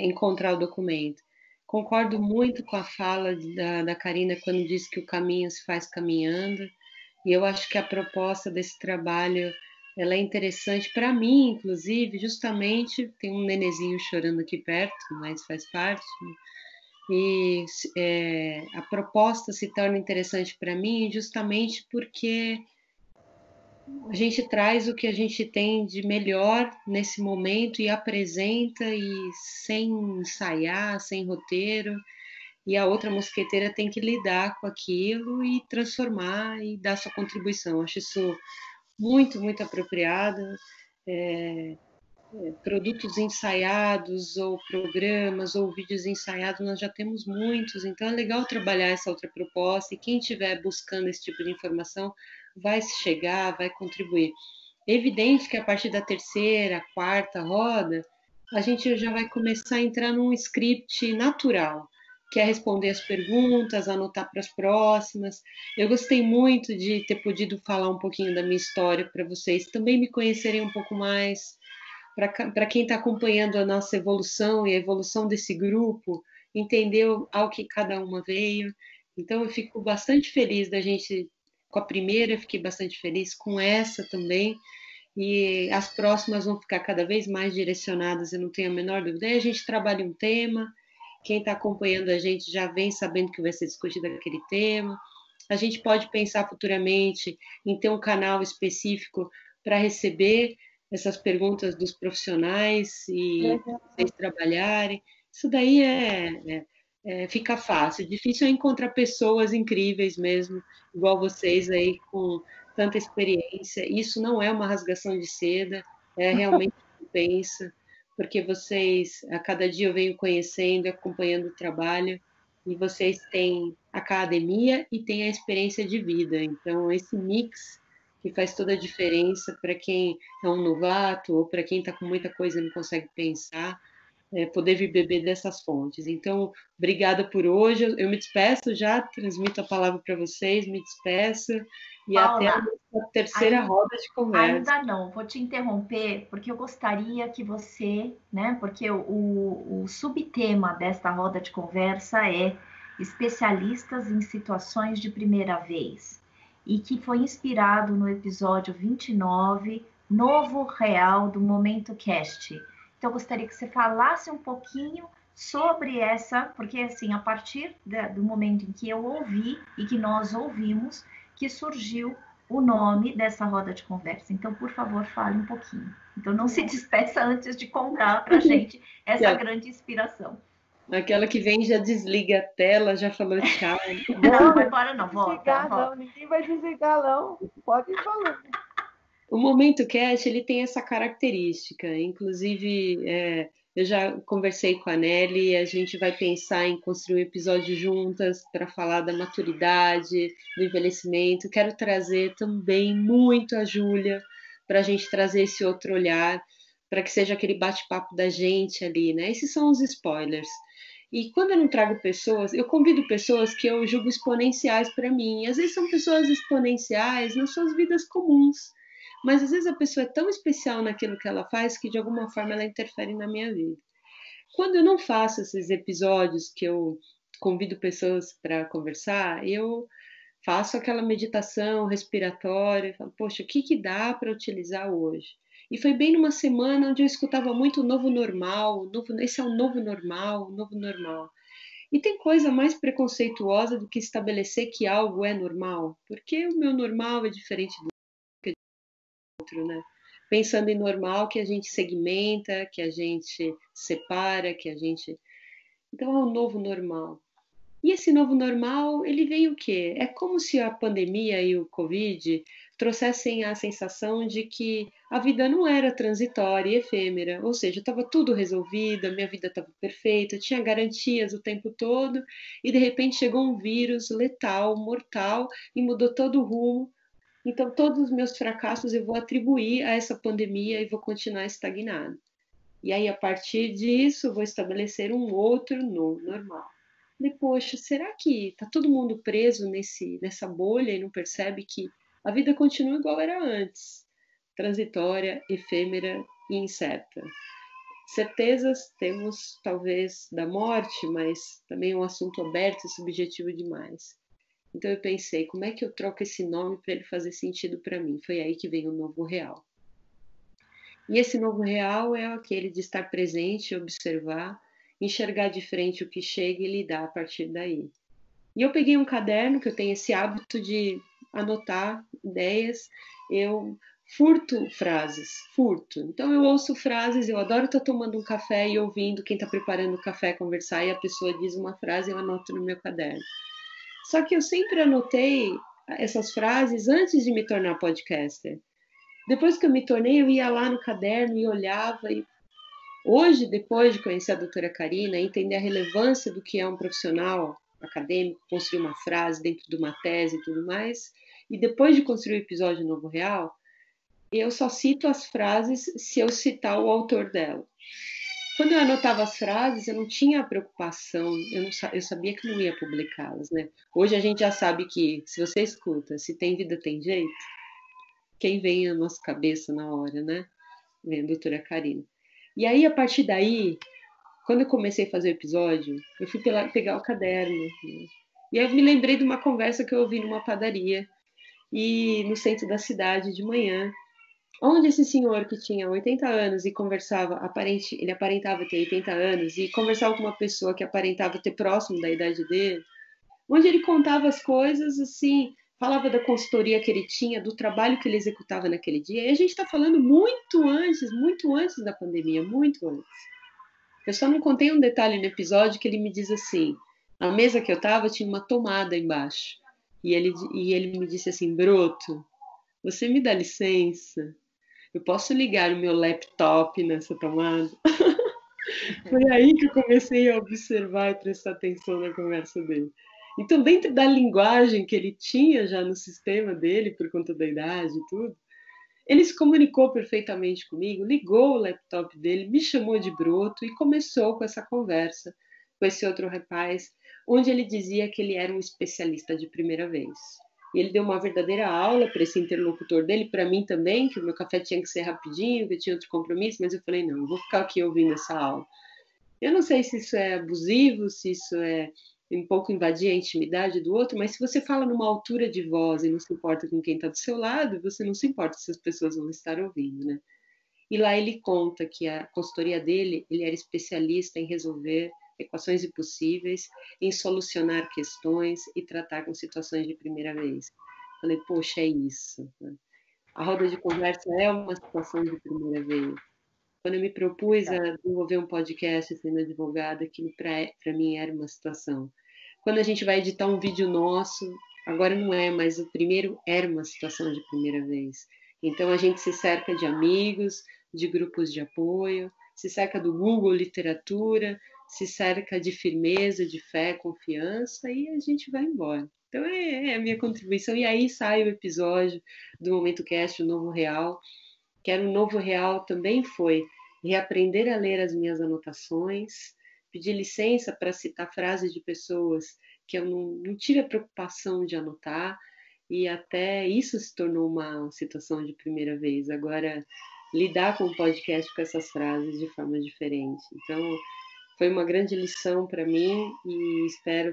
encontrar o documento. Concordo muito com a fala da Karina quando disse que o caminho se faz caminhando, e eu acho que a proposta desse trabalho ela é interessante para mim, inclusive, justamente, tem um nenezinho chorando aqui perto, mas faz parte, né? E a proposta se torna interessante para mim justamente porque a gente traz o que a gente tem de melhor nesse momento e apresenta e sem ensaiar, sem roteiro, e a outra mosqueteira tem que lidar com aquilo e transformar e dar sua contribuição. Acho isso muito, muito apropriado. Produtos ensaiados ou programas ou vídeos ensaiados nós já temos muitos, então é legal trabalhar essa outra proposta e quem estiver buscando esse tipo de informação vai chegar, vai contribuir. É evidente que a partir da terceira, quarta roda, a gente já vai começar a entrar num script natural, que é responder as perguntas, anotar para as próximas. Eu gostei muito de ter podido falar um pouquinho da minha história para vocês também me conhecerem um pouco mais, para quem está acompanhando a nossa evolução e a evolução desse grupo, entendeu ao que cada uma veio. Então, eu fico bastante feliz da gente, com a primeira, fiquei bastante feliz com essa também, e as próximas vão ficar cada vez mais direcionadas, eu não tenho a menor dúvida. Aí a gente trabalha um tema, quem está acompanhando a gente já vem sabendo que vai ser discutido aquele tema. A gente pode pensar futuramente em ter um canal específico para receber essas perguntas dos profissionais e vocês trabalharem. Isso daí fica fácil. Difícil é encontrar pessoas incríveis mesmo, igual vocês aí, com tanta experiência. Isso não é uma rasgação de seda, é realmente compensa, porque vocês, a cada dia eu venho conhecendo, acompanhando o trabalho, e vocês têm a academia e têm a experiência de vida. Então, esse mix que faz toda a diferença para quem é um novato ou para quem está com muita coisa e não consegue pensar, poder vir beber dessas fontes. Então, obrigada por hoje. Eu me despeço já, transmito a palavra para vocês, me despeço e Paula, até a terceira roda de conversa. Ainda não, vou te interromper, porque eu gostaria que você, né, porque o subtema desta roda de conversa é especialistas em situações de primeira vez, e que foi inspirado no episódio 29, Novo Real do Momento Cast. Então, eu gostaria que você falasse um pouquinho sobre essa, porque assim, a partir do momento em que eu ouvi e que nós ouvimos, que surgiu o nome dessa roda de conversa. Então, por favor, fale um pouquinho. Então, não se despeça antes de contar para a gente essa grande inspiração. Aquela que vem já desliga a tela, já falou tchau. Não, vai embora não, volta. Não, ninguém vai desligar não, pode ir falando. O Momento Cast, ele tem essa característica, inclusive eu já conversei com a Nelly e a gente vai pensar em construir um episódio juntas para falar da maturidade, do envelhecimento. Quero trazer também muito a Júlia para a gente trazer esse outro olhar, para que seja aquele bate-papo da gente ali, né? Esses são os spoilers. E quando eu não trago pessoas, eu convido pessoas que eu julgo exponenciais para mim. E às vezes são pessoas exponenciais nas suas vidas comuns. Mas às vezes a pessoa é tão especial naquilo que ela faz que de alguma forma ela interfere na minha vida. Quando eu não faço esses episódios que eu convido pessoas para conversar, eu faço aquela meditação respiratória, falo, poxa, o que dá para utilizar hoje? E foi bem numa semana onde eu escutava muito o novo normal, esse é o novo normal, o novo normal. E tem coisa mais preconceituosa do que estabelecer que algo é normal, porque o meu normal é diferente do outro, né? Pensando em normal, que a gente segmenta, que a gente separa, que a gente... Então é o novo normal. E esse novo normal, ele vem o quê? É como se a pandemia e o Covid trouxessem a sensação de que a vida não era transitória e efêmera, ou seja, estava tudo resolvido, a minha vida estava perfeita, eu tinha garantias o tempo todo, e de repente chegou um vírus letal, mortal, e mudou todo o rumo. Então, todos os meus fracassos eu vou atribuir a essa pandemia e vou continuar estagnado. E aí, a partir disso, vou estabelecer um outro novo normal. Poxa, será que está todo mundo preso nessa bolha e não percebe que a vida continua igual era antes? Transitória, efêmera e incerta. Certezas temos, talvez, da morte, mas também é um assunto aberto e subjetivo demais. Então eu pensei, como é que eu troco esse nome para ele fazer sentido para mim? Foi aí que veio o novo real. E esse novo real é aquele de estar presente, observar, enxergar de frente o que chega e lidar a partir daí. E eu peguei um caderno, que eu tenho esse hábito de anotar ideias, eu furto frases, furto. Então eu ouço frases, eu adoro estar tomando um café e ouvindo quem está preparando o café conversar e a pessoa diz uma frase e eu anoto no meu caderno. Só que eu sempre anotei essas frases antes de me tornar podcaster. Depois que eu me tornei, eu ia lá no caderno e olhava. E hoje, depois de conhecer a doutora Karina, entender a relevância do que é um profissional acadêmico, construir uma frase dentro de uma tese e tudo mais, e depois de construir o episódio Novo Real, eu só cito as frases se eu citar o autor dela. Quando eu anotava as frases, eu não tinha a preocupação, eu sabia que não ia publicá-las, né? Hoje a gente já sabe que, se você escuta, se tem vida, tem jeito, quem vem na nossa cabeça na hora, né? Vem a doutora Karina. E aí, a partir daí, quando eu comecei a fazer o episódio, eu fui pegar o caderno, né? E aí eu me lembrei de uma conversa que eu ouvi numa padaria, e no centro da cidade, de manhã, onde esse senhor que tinha 80 anos e conversava, ele aparentava ter 80 anos e conversava com uma pessoa que aparentava ter próximo da idade dele, onde ele contava as coisas assim, falava da consultoria que ele tinha, do trabalho que ele executava naquele dia. E a gente está falando muito antes da pandemia, muito antes. Eu só não contei um detalhe no episódio que ele me diz assim, a mesa que eu estava tinha uma tomada embaixo. E ele me disse assim, Broto, você me dá licença? Eu posso ligar o meu laptop nessa tomada? Foi aí que eu comecei a observar e prestar atenção na conversa dele. Então, dentro da linguagem que ele tinha já no sistema dele, por conta da idade e tudo, ele se comunicou perfeitamente comigo, ligou o laptop dele, me chamou de broto e começou com essa conversa com esse outro rapaz, onde ele dizia que ele era um especialista de primeira vez. E ele deu uma verdadeira aula para esse interlocutor dele, para mim também, que o meu café tinha que ser rapidinho, que eu tinha outro compromisso, mas eu falei, não, eu vou ficar aqui ouvindo essa aula. Eu não sei se isso é abusivo, se isso é um pouco invadir a intimidade do outro, mas se você fala numa altura de voz e não se importa com quem está do seu lado, você não se importa se as pessoas vão estar ouvindo, né? E lá ele conta que a consultoria dele, ele era especialista em resolver equações impossíveis, em solucionar questões e tratar com situações de primeira vez. Falei, poxa, é isso. A roda de conversa é uma situação de primeira vez. Quando eu me propus a desenvolver um podcast sendo advogada, aquilo para mim era uma situação. Quando a gente vai editar um vídeo nosso, agora não é, mas o primeiro era uma situação de primeira vez. Então a gente se cerca de amigos, de grupos de apoio, se cerca do Google Literatura, se cerca de firmeza, de fé, confiança e a gente vai embora. Então é a minha contribuição. E aí sai o episódio do Momento Cast, o Novo Real, que era um novo real também foi reaprender a ler as minhas anotações, pedir licença para citar frases de pessoas que eu não tive a preocupação de anotar, e até isso se tornou uma situação de primeira vez. Agora, lidar com o podcast com essas frases de forma diferente. Então, foi uma grande lição para mim e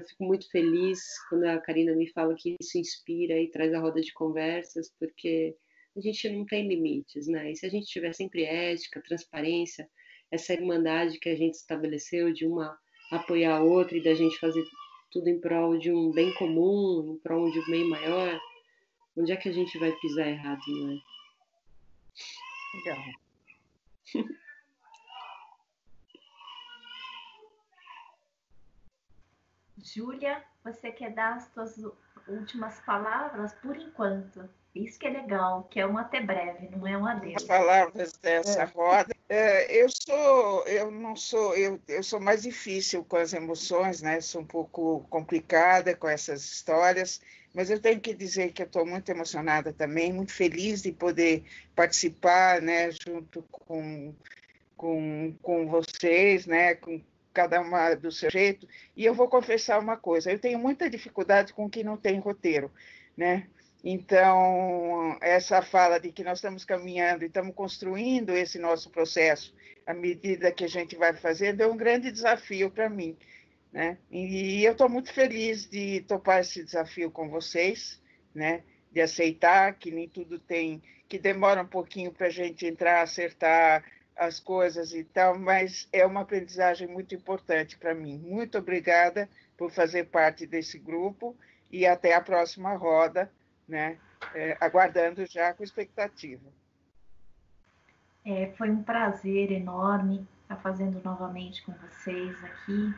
fico muito feliz quando a Karina me fala que isso inspira e traz a roda de conversas, porque a gente não tem limites, né? E se a gente tiver sempre ética, transparência, essa irmandade que a gente estabeleceu de uma apoiar a outra e da gente fazer tudo em prol de um bem comum, em prol de um bem maior, onde é que a gente vai pisar errado, não é? Legal. Júlia, você quer dar as suas últimas palavras por enquanto? Isso que é legal, que é um até breve, não é um adeus. As palavras dessa roda. Eu sou mais difícil com as emoções, né? Sou um pouco complicada com essas histórias, mas eu tenho que dizer que eu estou muito emocionada também, muito feliz de poder participar, né? Junto com vocês, né? Com cada uma do seu jeito. E eu vou confessar uma coisa: eu tenho muita dificuldade com quem não tem roteiro, né? Então, essa fala de que nós estamos caminhando e estamos construindo esse nosso processo à medida que a gente vai fazendo é um grande desafio para mim, né? E eu estou muito feliz de topar esse desafio com vocês, né? De aceitar que nem tudo tem, que demora um pouquinho para a gente entrar, acertar as coisas e tal, mas é uma aprendizagem muito importante para mim. Muito obrigada por fazer parte desse grupo e até a próxima roda, né? Aguardando já com expectativa. Foi um prazer enorme estar fazendo novamente com vocês aqui.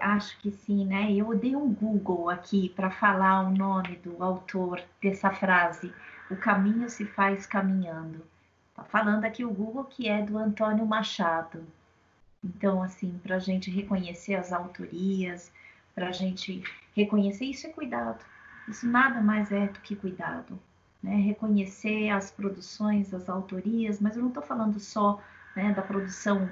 Acho que sim, né? Eu dei um Google aqui para falar o nome do autor dessa frase: o caminho se faz caminhando. Tá falando aqui o Google, que é do Antônio Machado. Então, assim, para a gente reconhecer as autorias, para a gente reconhecer, isso é cuidado. Isso nada mais é do que cuidado, né? Reconhecer as produções, as autorias, mas eu não estou falando só, né, da produção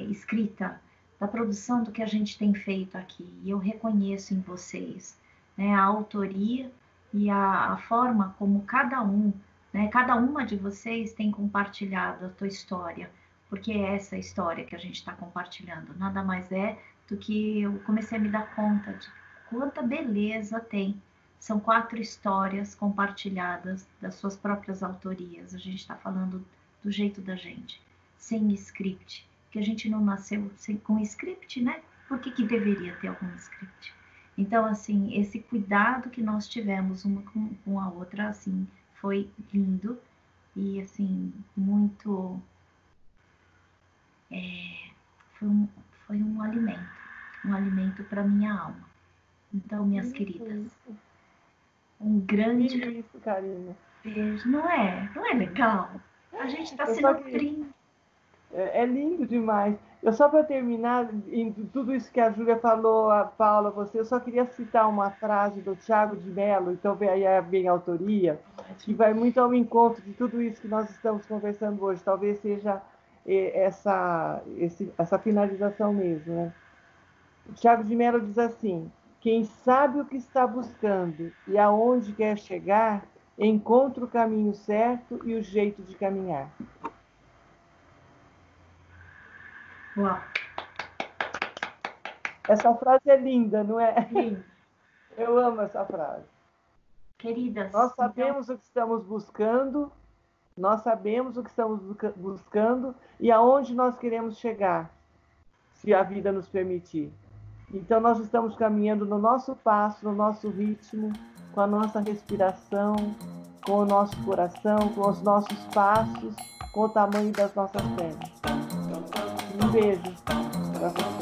escrita, da produção do que a gente tem feito aqui. E eu reconheço em vocês, né, a autoria e a forma como cada um, né, cada uma de vocês tem compartilhado a tua história, porque é essa história que a gente está compartilhando. Nada mais é do que eu comecei a me dar conta de quanta beleza tem. São 4 histórias compartilhadas das suas próprias autorias. A gente está falando do jeito da gente, sem script, que a gente não nasceu com script, né? Por que deveria ter algum script? Então, assim, esse cuidado que nós tivemos uma com a outra, assim, foi lindo e, assim, muito... foi um alimento para minha alma. Então, minhas queridas, um grande Isso, Karina. beijo. Não é legal? A gente está se nutrindo. É lindo demais. Eu só para terminar, em tudo isso que a Júlia falou, a Paula, você, eu só queria citar uma frase do Tiago de Mello, então vem a autoria, que vai muito ao encontro de tudo isso que nós estamos conversando hoje. Talvez seja essa finalização mesmo, né? O Tiago de Mello diz assim: quem sabe o que está buscando e aonde quer chegar, encontra o caminho certo e o jeito de caminhar. Uau. Essa frase é linda, não é? Sim. Eu amo essa frase. Queridas, nós sabemos o que estamos buscando, nós sabemos o que estamos buscando e aonde nós queremos chegar. se a vida nos permitir. Então, nós estamos caminhando no nosso passo, no nosso ritmo, com a nossa respiração, com o nosso coração, com os nossos passos, com o tamanho das nossas pernas. Um beijo para você.